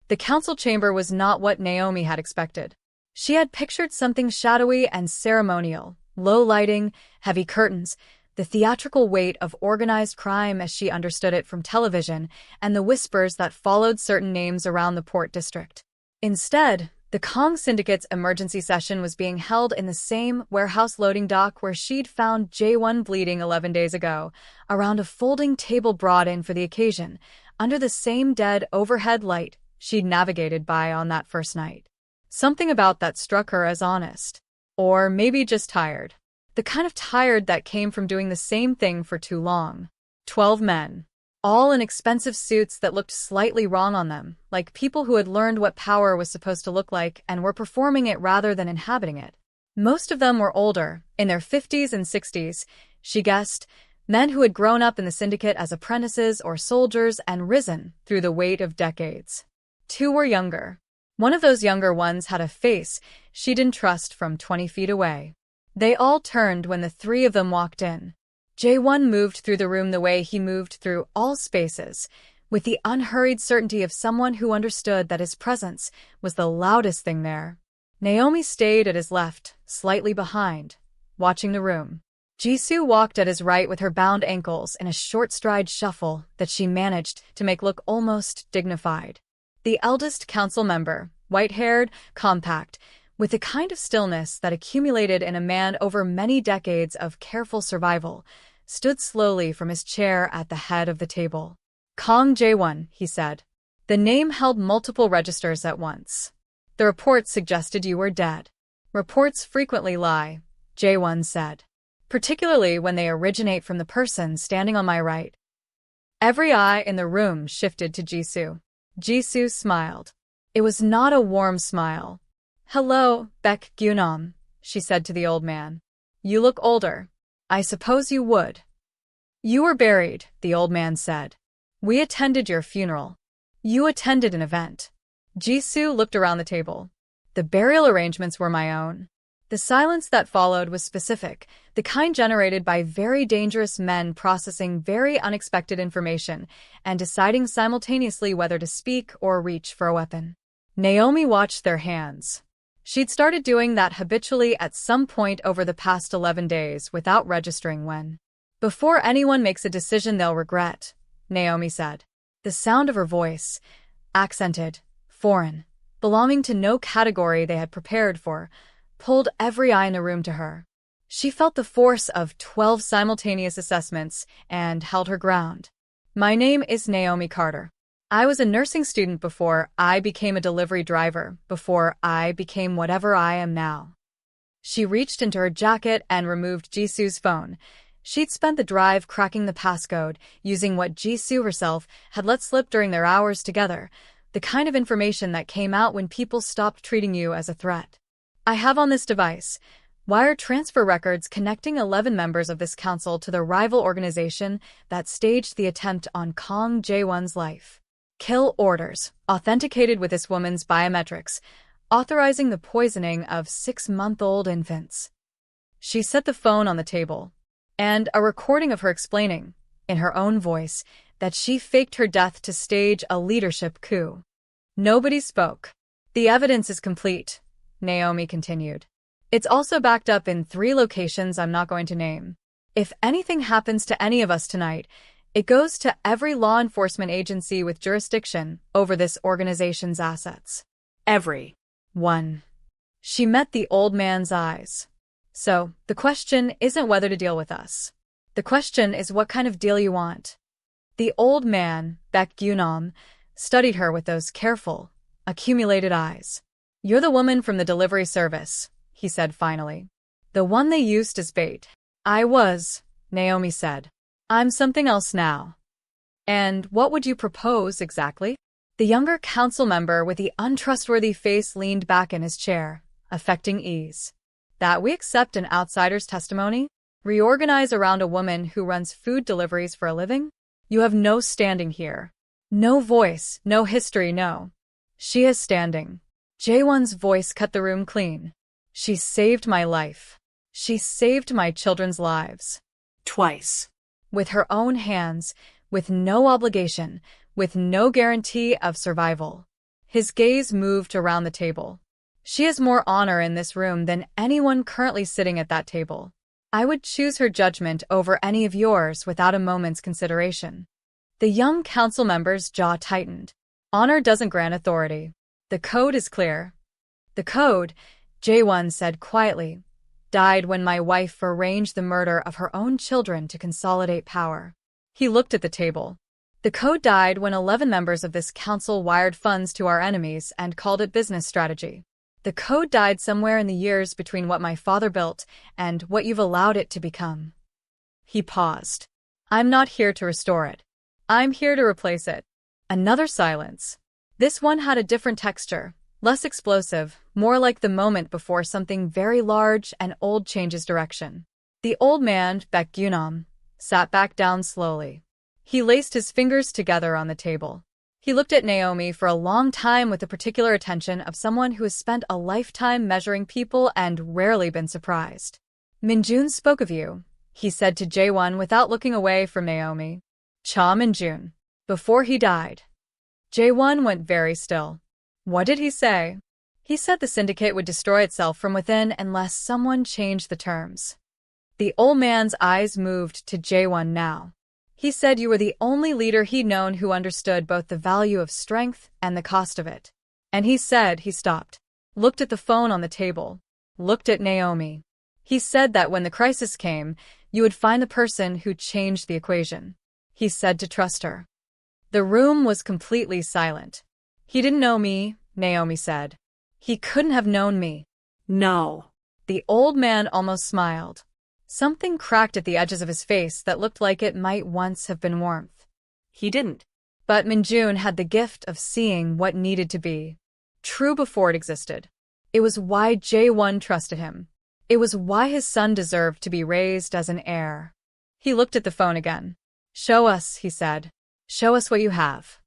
The council chamber was not what Naomi had expected. She had pictured something shadowy and ceremonial, low lighting, heavy curtains, the theatrical weight of organized crime as she understood it from television, and the whispers that followed certain names around the port district. Instead, the Kang Syndicate's emergency session was being held in the same warehouse loading dock where she'd found Jae-won bleeding 11 days ago, around a folding table brought in for the occasion, under the same dead overhead light she'd navigated by on that first night. Something about that struck her as honest. Or maybe just tired. The kind of tired that came from doing the same thing for too long. 12 men. All in expensive suits that looked slightly wrong on them, like people who had learned what power was supposed to look like and were performing it rather than inhabiting it. Most of them were older, in their 50s and 60s, she guessed, men who had grown up in the syndicate as apprentices or soldiers and risen through the weight of decades. 2 were younger. One of those younger ones had a face she didn't trust from 20 feet away. They all turned when the 3 of them walked in. Jae-won moved through the room the way he moved through all spaces, with the unhurried certainty of someone who understood that his presence was the loudest thing there. Naomi stayed at his left, slightly behind, watching the room. Jisoo walked at his right with her bound ankles in a short stride shuffle that she managed to make look almost dignified. The eldest council member, white-haired, compact, with the kind of stillness that accumulated in a man over many decades of careful survival, stood slowly from his chair at the head of the table. "Kang Jae-won," he said. The name held multiple registers at once. "The reports suggested you were dead." "Reports frequently lie," Jae-won said. "Particularly when they originate from the person standing on my right." Every eye in the room shifted to Jisoo. Jisoo smiled. It was not a warm smile. "Hello, Baek Gyunam," she said to the old man. "You look older. I suppose you would." "You were buried," the old man said. "We attended your funeral. You attended an event." Jisoo looked around the table. The burial arrangements were my own. The silence that followed was specific, the kind generated by very dangerous men processing very unexpected information and deciding simultaneously whether to speak or reach for a weapon. Naomi watched their hands. She'd started doing that habitually at some point over the past 11 days without registering when. "Before anyone makes a decision they'll regret," Naomi said. The sound of her voice, accented, foreign, belonging to no category they had prepared for, pulled every eye in the room to her. She felt the force of 12 simultaneous assessments and held her ground. "My name is Naomi Carter. I was a nursing student before I became a delivery driver, before I became whatever I am now." She reached into her jacket and removed Jisoo's phone. She'd spent the drive cracking the passcode, using what Jisoo herself had let slip during their hours together, the kind of information that came out when people stopped treating you as a threat. "I have on this device Wire transfer records connecting 11 members of this council to the rival organization that staged the attempt on Kang Jae-won's life. Kill orders, authenticated with this woman's biometrics, authorizing the poisoning of 6-month-old infants. She set the phone on the table, and a recording of her explaining, in her own voice, that she faked her death to stage a leadership coup. Nobody spoke. The evidence is complete, Naomi continued. It's also backed up in 3 locations I'm not going to name. If anything happens to any of us tonight, it goes to every law enforcement agency with jurisdiction over this organization's assets. Every one. She met the old man's eyes. So, the question isn't whether to deal with us. The question is what kind of deal you want. The old man, Baek Gyunam, studied her with those careful, accumulated eyes. You're the woman from the delivery service, he said finally. The one they used as bait. I was, Naomi said. I'm something else now. And what would you propose exactly? The younger council member with the untrustworthy face leaned back in his chair, affecting ease. That we accept an outsider's testimony? Reorganize around a woman who runs food deliveries for a living? You have no standing here. No voice, no history, no. She is standing. Jae-won's voice cut the room clean. She saved my life. She saved my children's lives. Twice. With her own hands, with no obligation, with no guarantee of survival. His gaze moved around the table. She has more honor in this room than anyone currently sitting at that table. I would choose her judgment over any of yours without a moment's consideration. The young council member's jaw tightened. Honor doesn't grant authority. The code is clear. The code, Jae-won said quietly, died when my wife arranged the murder of her own children to consolidate power. He looked at the table. The code died when 11 members of this council wired funds to our enemies and called it business strategy. The code died somewhere in the years between what my father built and what you've allowed it to become. He paused. I'm not here to restore it. I'm here to replace it. Another silence. This one had a different texture, less explosive, more like the moment before something very large and old changes direction. The old man, Baek Gyunam, sat back down slowly. He laced his fingers together on the table. He looked at Naomi for a long time with the particular attention of someone who has spent a lifetime measuring people and rarely been surprised. Min-jun spoke of you, he said to Jae-won without looking away from Naomi. Cha Min-jun. Before he died. Jae-won went very still. What did he say? He said the syndicate would destroy itself from within unless someone changed the terms. The old man's eyes moved to Jae-won now. He said you were the only leader he'd known who understood both the value of strength and the cost of it. And he said he stopped, looked at the phone on the table, looked at Naomi. He said that when the crisis came, you would find the person who changed the equation. He said to trust her. The room was completely silent. He didn't know me, Naomi said. He couldn't have known me. No. The old man almost smiled. Something cracked at the edges of his face that looked like it might once have been warmth. He didn't. But Min-jun had the gift of seeing what needed to be true before it existed. It was why Jae-won trusted him. It was why his son deserved to be raised as an heir. He looked at the phone again. Show us, he said. Show us what you have.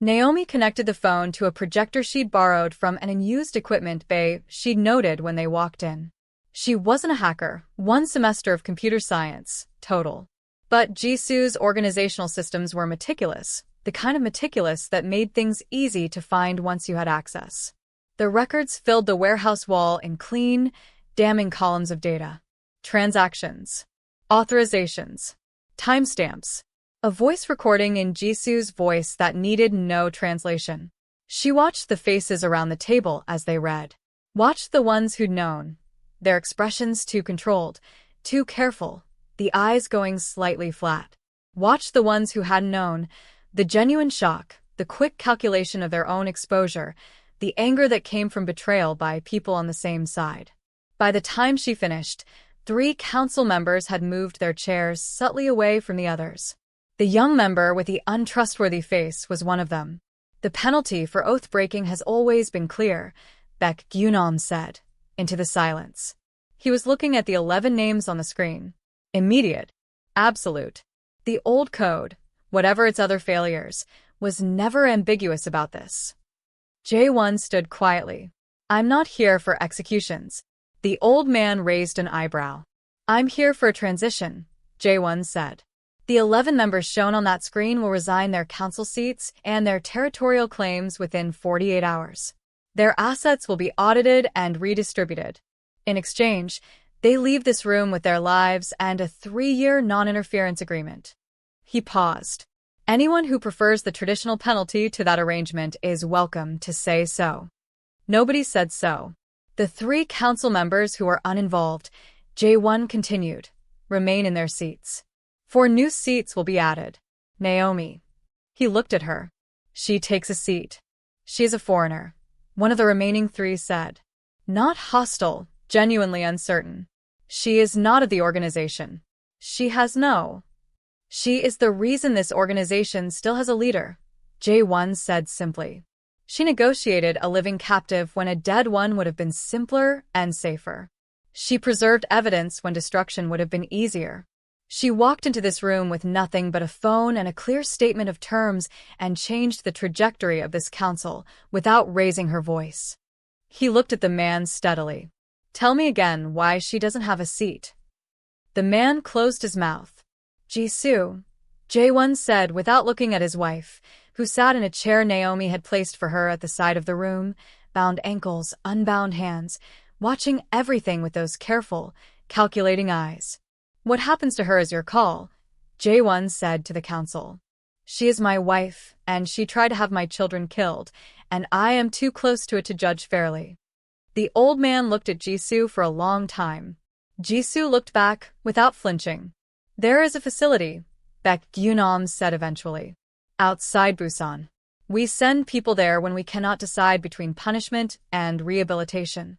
Naomi connected the phone to a projector she'd borrowed from an unused equipment bay she'd noted when they walked in. She wasn't a hacker, 1 semester of computer science, total. But Jisoo's organizational systems were meticulous, the kind of meticulous that made things easy to find once you had access. The records filled the warehouse wall in clean, damning columns of data. Transactions. Authorizations. Timestamps. A voice recording in Jisoo's voice that needed no translation. She watched the faces around the table as they read. Watched the ones who'd known. Their expressions too controlled, too careful, the eyes going slightly flat. Watched the ones who hadn't known, the genuine shock, the quick calculation of their own exposure, the anger that came from betrayal by people on the same side. By the time she finished, 3 council members had moved their chairs subtly away from the others. The young member with the untrustworthy face was one of them. The penalty for oath-breaking has always been clear, Baek Gyunam said, into the silence. He was looking at the 11 names on the screen. Immediate. Absolute. The old code, whatever its other failures, was never ambiguous about this. Jae-won stood quietly. I'm not here for executions. The old man raised an eyebrow. I'm here for a transition, Jae-won said. The 11 members shown on that screen will resign their council seats and their territorial claims within 48 hours. Their assets will be audited and redistributed. In exchange, they leave this room with their lives and a 3-year non-interference agreement. He paused. Anyone who prefers the traditional penalty to that arrangement is welcome to say so. Nobody said so. The 3 council members who were uninvolved, Jae-won continued, remain in their seats. 4 new seats will be added. Naomi. He looked at her. She takes a seat. She is a foreigner. One of the remaining 3 said. Not hostile, genuinely uncertain. She is not of the organization. She has no. She is the reason this organization still has a leader, Jae-won said simply. She negotiated a living captive when a dead one would have been simpler and safer. She preserved evidence when destruction would have been easier. She walked into this room with nothing but a phone and a clear statement of terms and changed the trajectory of this council without raising her voice. He looked at the man steadily. Tell me again why she doesn't have a seat. The man closed his mouth. Jisoo, Jae-won said without looking at his wife, who sat in a chair Naomi had placed for her at the side of the room, bound ankles, unbound hands, watching everything with those careful, calculating eyes. What happens to her is your call, Jae-won said to the council. She is my wife, and she tried to have my children killed, and I am too close to it to judge fairly. The old man looked at Jisoo for a long time. Jisoo looked back, without flinching. There is a facility, Baek Gyunam said eventually. Outside Busan. We send people there when we cannot decide between punishment and rehabilitation.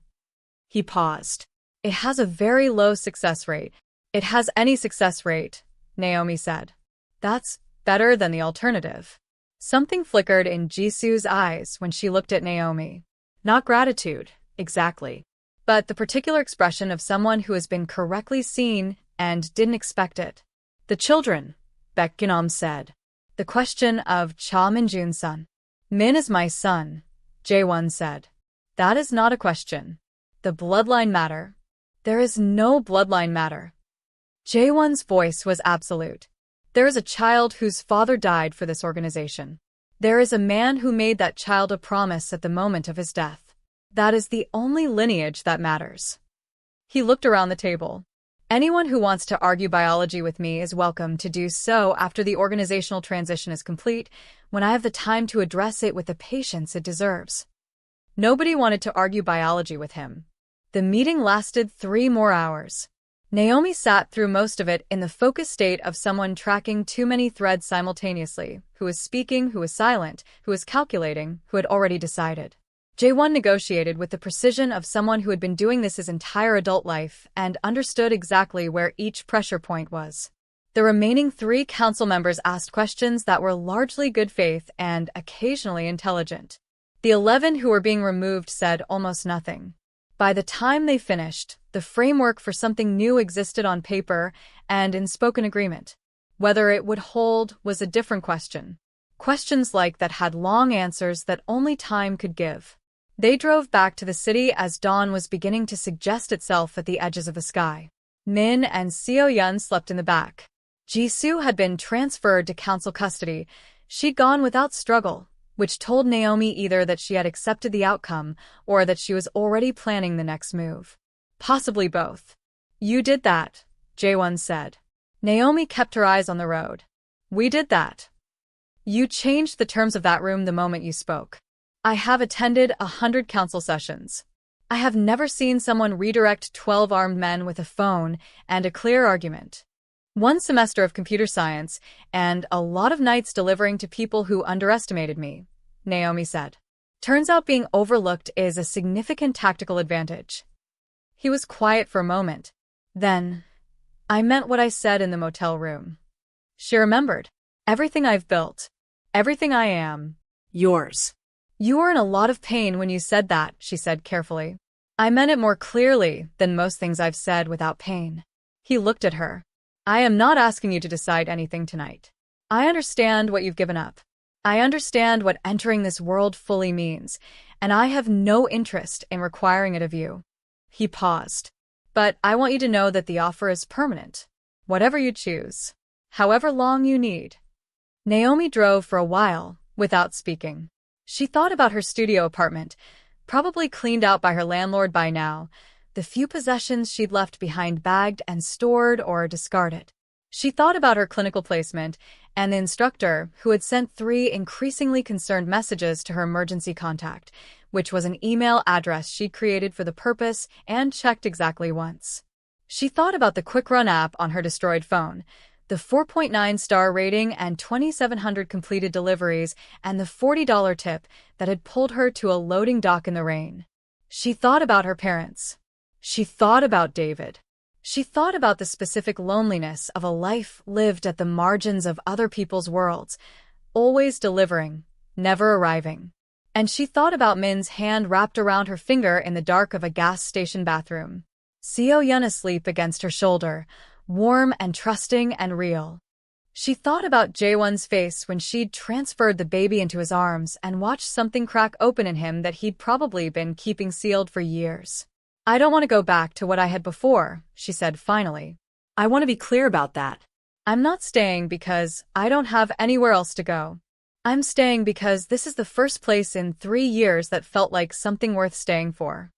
He paused. It has a very low success rate. It has any success rate, Naomi said. That's better than the alternative. Something flickered in Jisoo's eyes when she looked at Naomi. Not gratitude, exactly, but the particular expression of someone who has been correctly seen and didn't expect it. The children, Baek Gyunam said. The question of Cha Min-jun's son. Min is my son, Jae-won said. That is not a question. The bloodline matter. There is no bloodline matter. Jae-won's voice was absolute. There is a child whose father died for this organization. There is a man who made that child a promise at the moment of his death. That is the only lineage that matters. He looked around the table. Anyone who wants to argue biology with me is welcome to do so after the organizational transition is complete, when I have the time to address it with the patience it deserves. Nobody wanted to argue biology with him. The meeting lasted 3 more hours. Naomi sat through most of it in the focused state of someone tracking too many threads simultaneously, who was speaking, who was silent, who was calculating, who had already decided. Jae-won negotiated with the precision of someone who had been doing this his entire adult life and understood exactly where each pressure point was. The remaining 3 council members asked questions that were largely good faith and occasionally intelligent. The 11 who were being removed said almost nothing. By the time they finished, the framework for something new existed on paper and in spoken agreement. Whether it would hold was a different question. Questions like that had long answers that only time could give. They drove back to the city as dawn was beginning to suggest itself at the edges of the sky. Min and Seo-yeon slept in the back. Jisoo had been transferred to council custody. She'd gone without struggle, which told Naomi either that she had accepted the outcome or that she was already planning the next move. Possibly both. You did that, Jae-won said. Naomi kept her eyes on the road. We did that. You changed the terms of that room the moment you spoke. I have attended 100 council sessions. I have never seen someone redirect 12 armed men with a phone and a clear argument. 1 semester of computer science and a lot of nights delivering to people who underestimated me, Naomi said. Turns out being overlooked is a significant tactical advantage. He was quiet for a moment. Then, I meant what I said in the motel room. She remembered. Everything I've built. Everything I am. Yours. You were in a lot of pain when you said that, she said carefully. I meant it more clearly than most things I've said without pain. He looked at her. I am not asking you to decide anything tonight. I understand what you've given up. I understand what entering this world fully means, and I have no interest in requiring it of you. He paused. But I want you to know that the offer is permanent. Whatever you choose. However long you need. Naomi drove for a while, without speaking. She thought about her studio apartment, probably cleaned out by her landlord by now, the few possessions she'd left behind bagged and stored or discarded. She thought about her clinical placement and the instructor who had sent 3 increasingly concerned messages to her emergency contact, which was an email address she'd created for the purpose and checked exactly once. She thought about the Quick Run app on her destroyed phone, the 4.9-star rating and 2,700 completed deliveries, and the $40 tip that had pulled her to a loading dock in the rain. She thought about her parents. She thought about David. She thought about the specific loneliness of a life lived at the margins of other people's worlds, always delivering, never arriving. And she thought about Min's hand wrapped around her finger in the dark of a gas station bathroom. Seo-yeon asleep against her shoulder, warm and trusting and real. She thought about Jae-won's face when she'd transferred the baby into his arms and watched something crack open in him that he'd probably been keeping sealed for years. I don't want to go back to what I had before, she said finally. I want to be clear about that. I'm not staying because I don't have anywhere else to go. I'm staying because this is the first place in 3 years that felt like something worth staying for.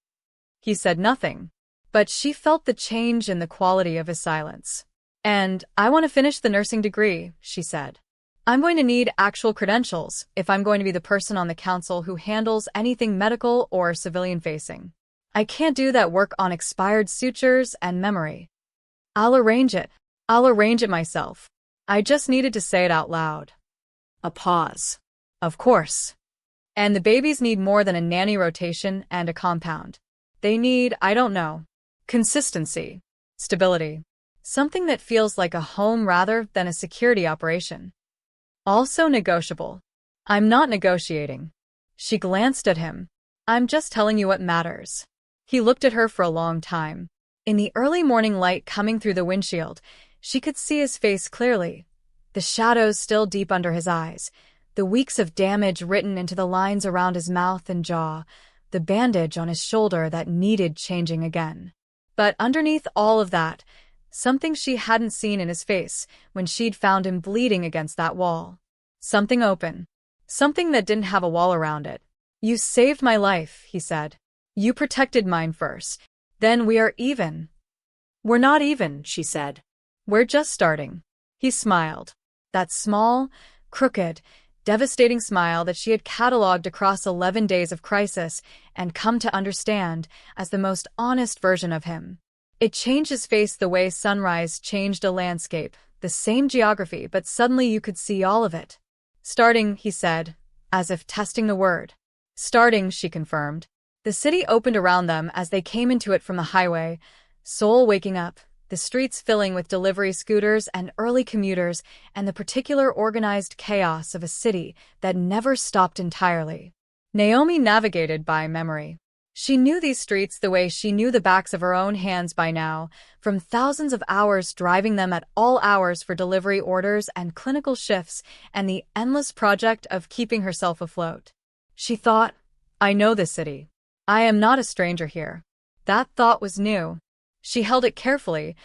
He said nothing, but she felt the change in the quality of his silence. And I want to finish the nursing degree, she said. I'm going to need actual credentials if I'm going to be the person on the council who handles anything medical or civilian-facing. I can't do that work on expired sutures and memory. I'll arrange it. I'll arrange it myself. I just needed to say it out loud. A pause. Of course. And the babies need more than a nanny rotation and a compound. They need, I don't know, consistency, stability, something that feels like a home rather than a security operation. Also negotiable. I'm not negotiating. She glanced at him. I'm just telling you what matters. He looked at her for a long time. In the early morning light coming through the windshield, she could see his face clearly, the shadows still deep under his eyes, the weeks of damage written into the lines around his mouth and jaw, the bandage on his shoulder that needed changing again. But underneath all of that, something she hadn't seen in his face when she'd found him bleeding against that wall. Something open. Something that didn't have a wall around it. You saved my life, he said. You protected mine first. Then we are even. We're not even, she said. We're just starting. He smiled. That small, crooked, devastating smile that she had catalogued across 11 days of crisis and come to understand as the most honest version of him. It changed his face the way sunrise changed a landscape, the same geography, but suddenly you could see all of it. Starting, he said, as if testing the word. Starting, she confirmed. The city opened around them as they came into it from the highway, Seoul waking up, the streets filling with delivery scooters and early commuters, and the particular organized chaos of a city that never stopped entirely. Naomi navigated by memory. She knew these streets the way she knew the backs of her own hands by now, from thousands of hours driving them at all hours for delivery orders and clinical shifts, and the endless project of keeping herself afloat. She thought, I know this city. I am not a stranger here. That thought was new. She held it carefully,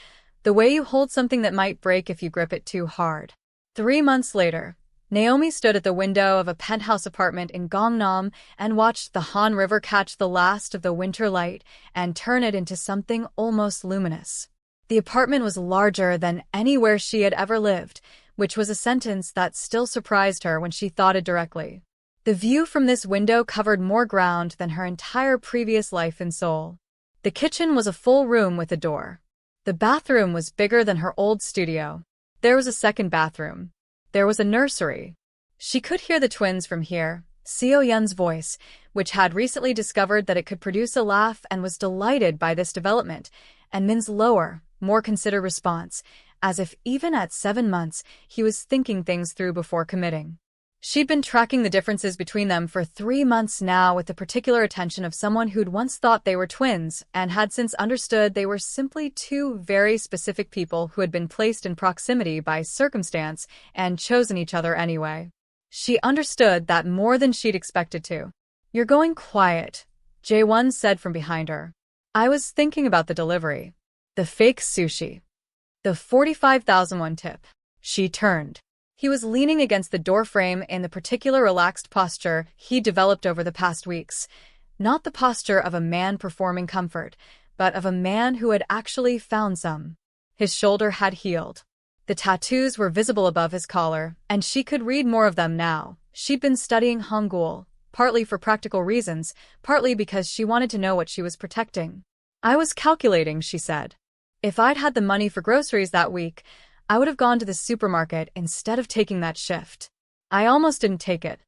the way you hold something that might break if you grip it too hard. 3 months later, Naomi stood at the window of a penthouse apartment in Gangnam and watched the Han River catch the last of the winter light and turn it into something almost luminous. The apartment was larger than anywhere she had ever lived, which was a sentence that still surprised her when she thought it directly. The view from this window covered more ground than her entire previous life in Seoul. The kitchen was a full room with a door. The bathroom was bigger than her old studio. There was a second bathroom. There was a nursery. She could hear the twins from here, Seo-yeon's voice, which had recently discovered that it could produce a laugh and was delighted by this development, and Min's lower, more considered response, as if even at 7 months he was thinking things through before committing. She'd been tracking the differences between them for 3 months now with the particular attention of someone who'd once thought they were twins and had since understood they were simply two very specific people who had been placed in proximity by circumstance and chosen each other anyway. She understood that more than she'd expected to. "You're going quiet," Jae-won said from behind her. "I was thinking about the delivery. The fake sushi. The 45,000 won tip." She turned. He was leaning against the doorframe in the particular relaxed posture he developed over the past weeks. Not the posture of a man performing comfort, but of a man who had actually found some. His shoulder had healed. The tattoos were visible above his collar, and she could read more of them now. She'd been studying Hangul, partly for practical reasons, partly because she wanted to know what she was protecting. "I was calculating," she said. "If I'd had the money for groceries that week, I would have gone to the supermarket instead of taking that shift. I almost didn't take it."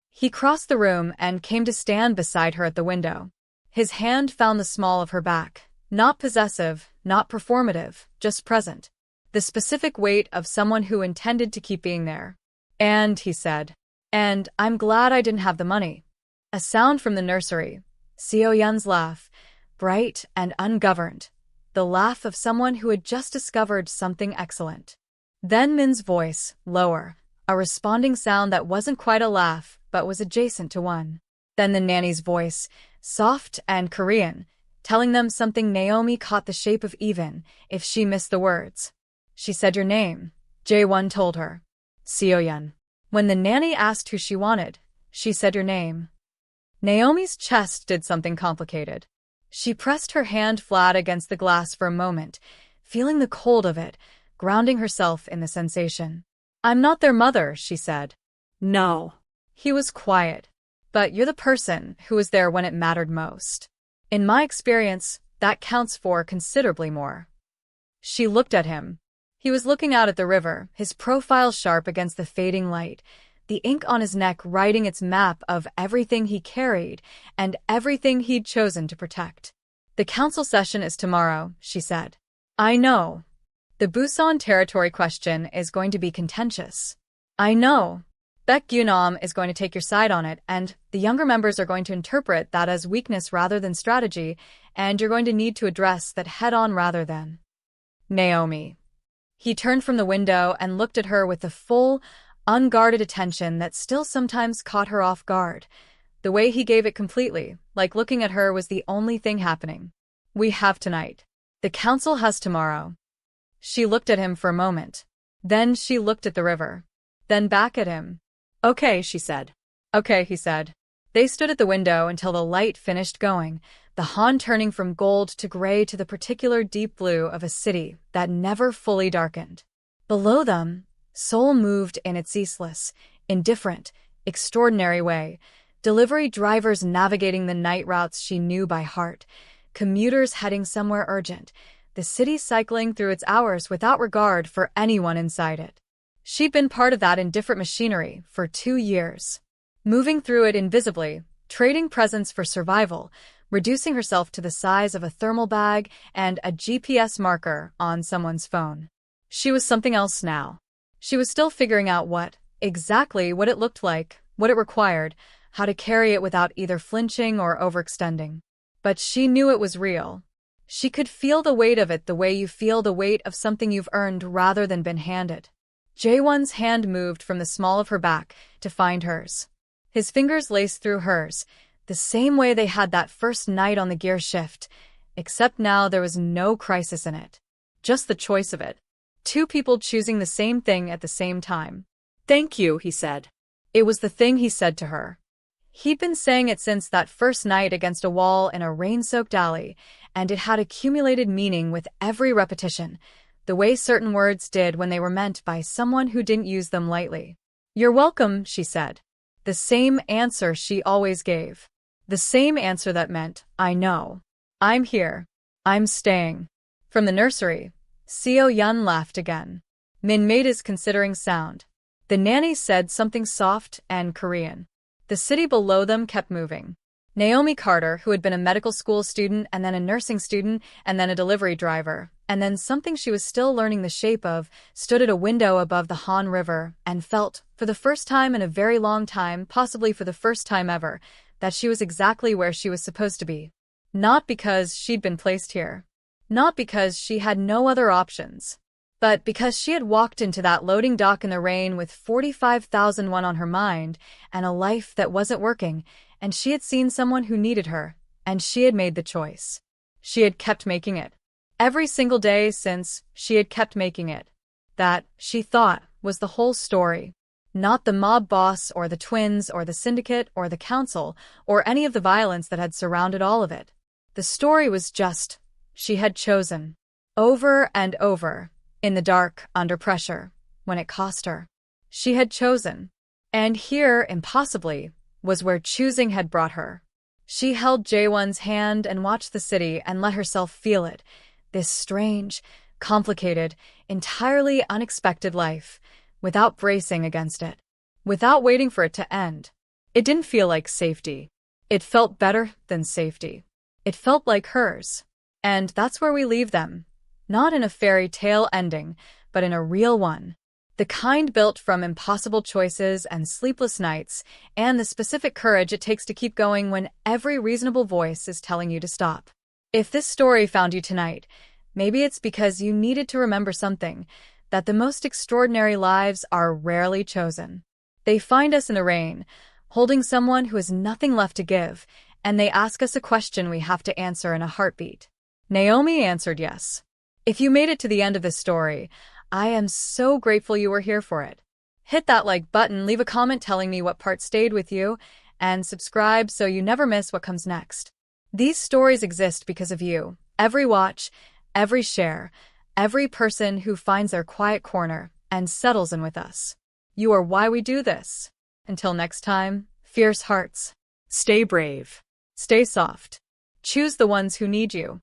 He crossed the room and came to stand beside her at the window. His hand found the small of her back. Not possessive, not performative, just present. The specific weight of someone who intended to keep being there. "And," he said, "and I'm glad I didn't have the money." A sound from the nursery. Seo-yeon's laugh, bright and ungoverned. The laugh of someone who had just discovered something excellent. Then Min's voice, lower, a responding sound that wasn't quite a laugh, but was adjacent to one. Then the nanny's voice, soft and Korean, telling them something Naomi caught the shape of even if she missed the words. "She said your name," Jae-won told her. "Seo-yeon." When the nanny asked who she wanted, she said your name. Naomi's chest did something complicated. She pressed her hand flat against the glass for a moment, feeling the cold of it, grounding herself in the sensation. "I'm not their mother," she said. No. He was quiet. "But you're the person who was there when it mattered most. In my experience, that counts for considerably more." She looked at him. He was looking out at the river, his profile sharp against the fading light, the ink on his neck writing its map of everything he carried and everything he'd chosen to protect. "The council session is tomorrow," she said. "I know. The Busan territory question is going to be contentious. I know. Baek Gyunam is going to take your side on it, and the younger members are going to interpret that as weakness rather than strategy, and you're going to need to address that head-on rather than." "Naomi." He turned from the window and looked at her with the full, unguarded attention that still sometimes caught her off guard. The way he gave it completely, like looking at her was the only thing happening. "We have tonight. The council has tomorrow." She looked at him for a moment. Then she looked at the river. Then back at him. "Okay," she said. "Okay," he said. They stood at the window until the light finished going, the Han turning from gold to gray to the particular deep blue of a city that never fully darkened. Below them, Seoul moved in its ceaseless, indifferent, extraordinary way, delivery drivers navigating the night routes she knew by heart, commuters heading somewhere urgent, the city cycling through its hours without regard for anyone inside it. She'd been part of that indifferent machinery for 2 years, moving through it invisibly, trading presence for survival, reducing herself to the size of a thermal bag and a GPS marker on someone's phone. She was something else now. She was still figuring out exactly what it looked like, what it required, how to carry it without either flinching or overextending. But she knew it was real. She could feel the weight of it the way you feel the weight of something you've earned rather than been handed. Jae-won's hand moved from the small of her back to find hers. His fingers laced through hers, the same way they had that first night on the gear shift, except now there was no crisis in it. Just the choice of it. 2 people choosing the same thing at the same time. "Thank you," he said. It was the thing he said to her. He'd been saying it since that first night against a wall in a rain-soaked alley, and it had accumulated meaning with every repetition, the way certain words did when they were meant by someone who didn't use them lightly. "You're welcome," she said. The same answer she always gave. The same answer that meant, "I know. I'm here. I'm staying." From the nursery, Seo-yeon laughed again. Min made his considering sound. The nanny said something soft and Korean. The city below them kept moving. Naomi Carter, who had been a medical school student and then a nursing student and then a delivery driver, and then something she was still learning the shape of, stood at a window above the Han River and felt, for the first time in a very long time, possibly for the first time ever, that she was exactly where she was supposed to be. Not because she'd been placed here. Not because she had no other options. But because she had walked into that loading dock in the rain with 45,000 won on her mind and a life that wasn't working, and she had seen someone who needed her, and she had made the choice. She had kept making it. Every single day since, she had kept making it. That, she thought, was the whole story. Not the mob boss or the twins or the syndicate or the council or any of the violence that had surrounded all of it. The story was just, she had chosen. Over and over. In the dark, under pressure, when it cost her. She had chosen. And here, impossibly, was where choosing had brought her. She held Jae-won's hand and watched the city and let herself feel it, this strange, complicated, entirely unexpected life, without bracing against it, without waiting for it to end. It didn't feel like safety. It felt better than safety. It felt like hers. And that's where we leave them. Not in a fairy tale ending, but in a real one. The kind built from impossible choices and sleepless nights, and the specific courage it takes to keep going when every reasonable voice is telling you to stop. If this story found you tonight, maybe it's because you needed to remember something, that the most extraordinary lives are rarely chosen. They find us in the rain, holding someone who has nothing left to give, and they ask us a question we have to answer in a heartbeat. Naomi answered yes. If you made it to the end of this story, I am so grateful you were here for it. Hit that like button, leave a comment telling me what part stayed with you, and subscribe so you never miss what comes next. These stories exist because of you. Every watch, every share, every person who finds their quiet corner and settles in with us. You are why we do this. Until next time, fierce hearts. Stay brave. Stay soft. Choose the ones who need you.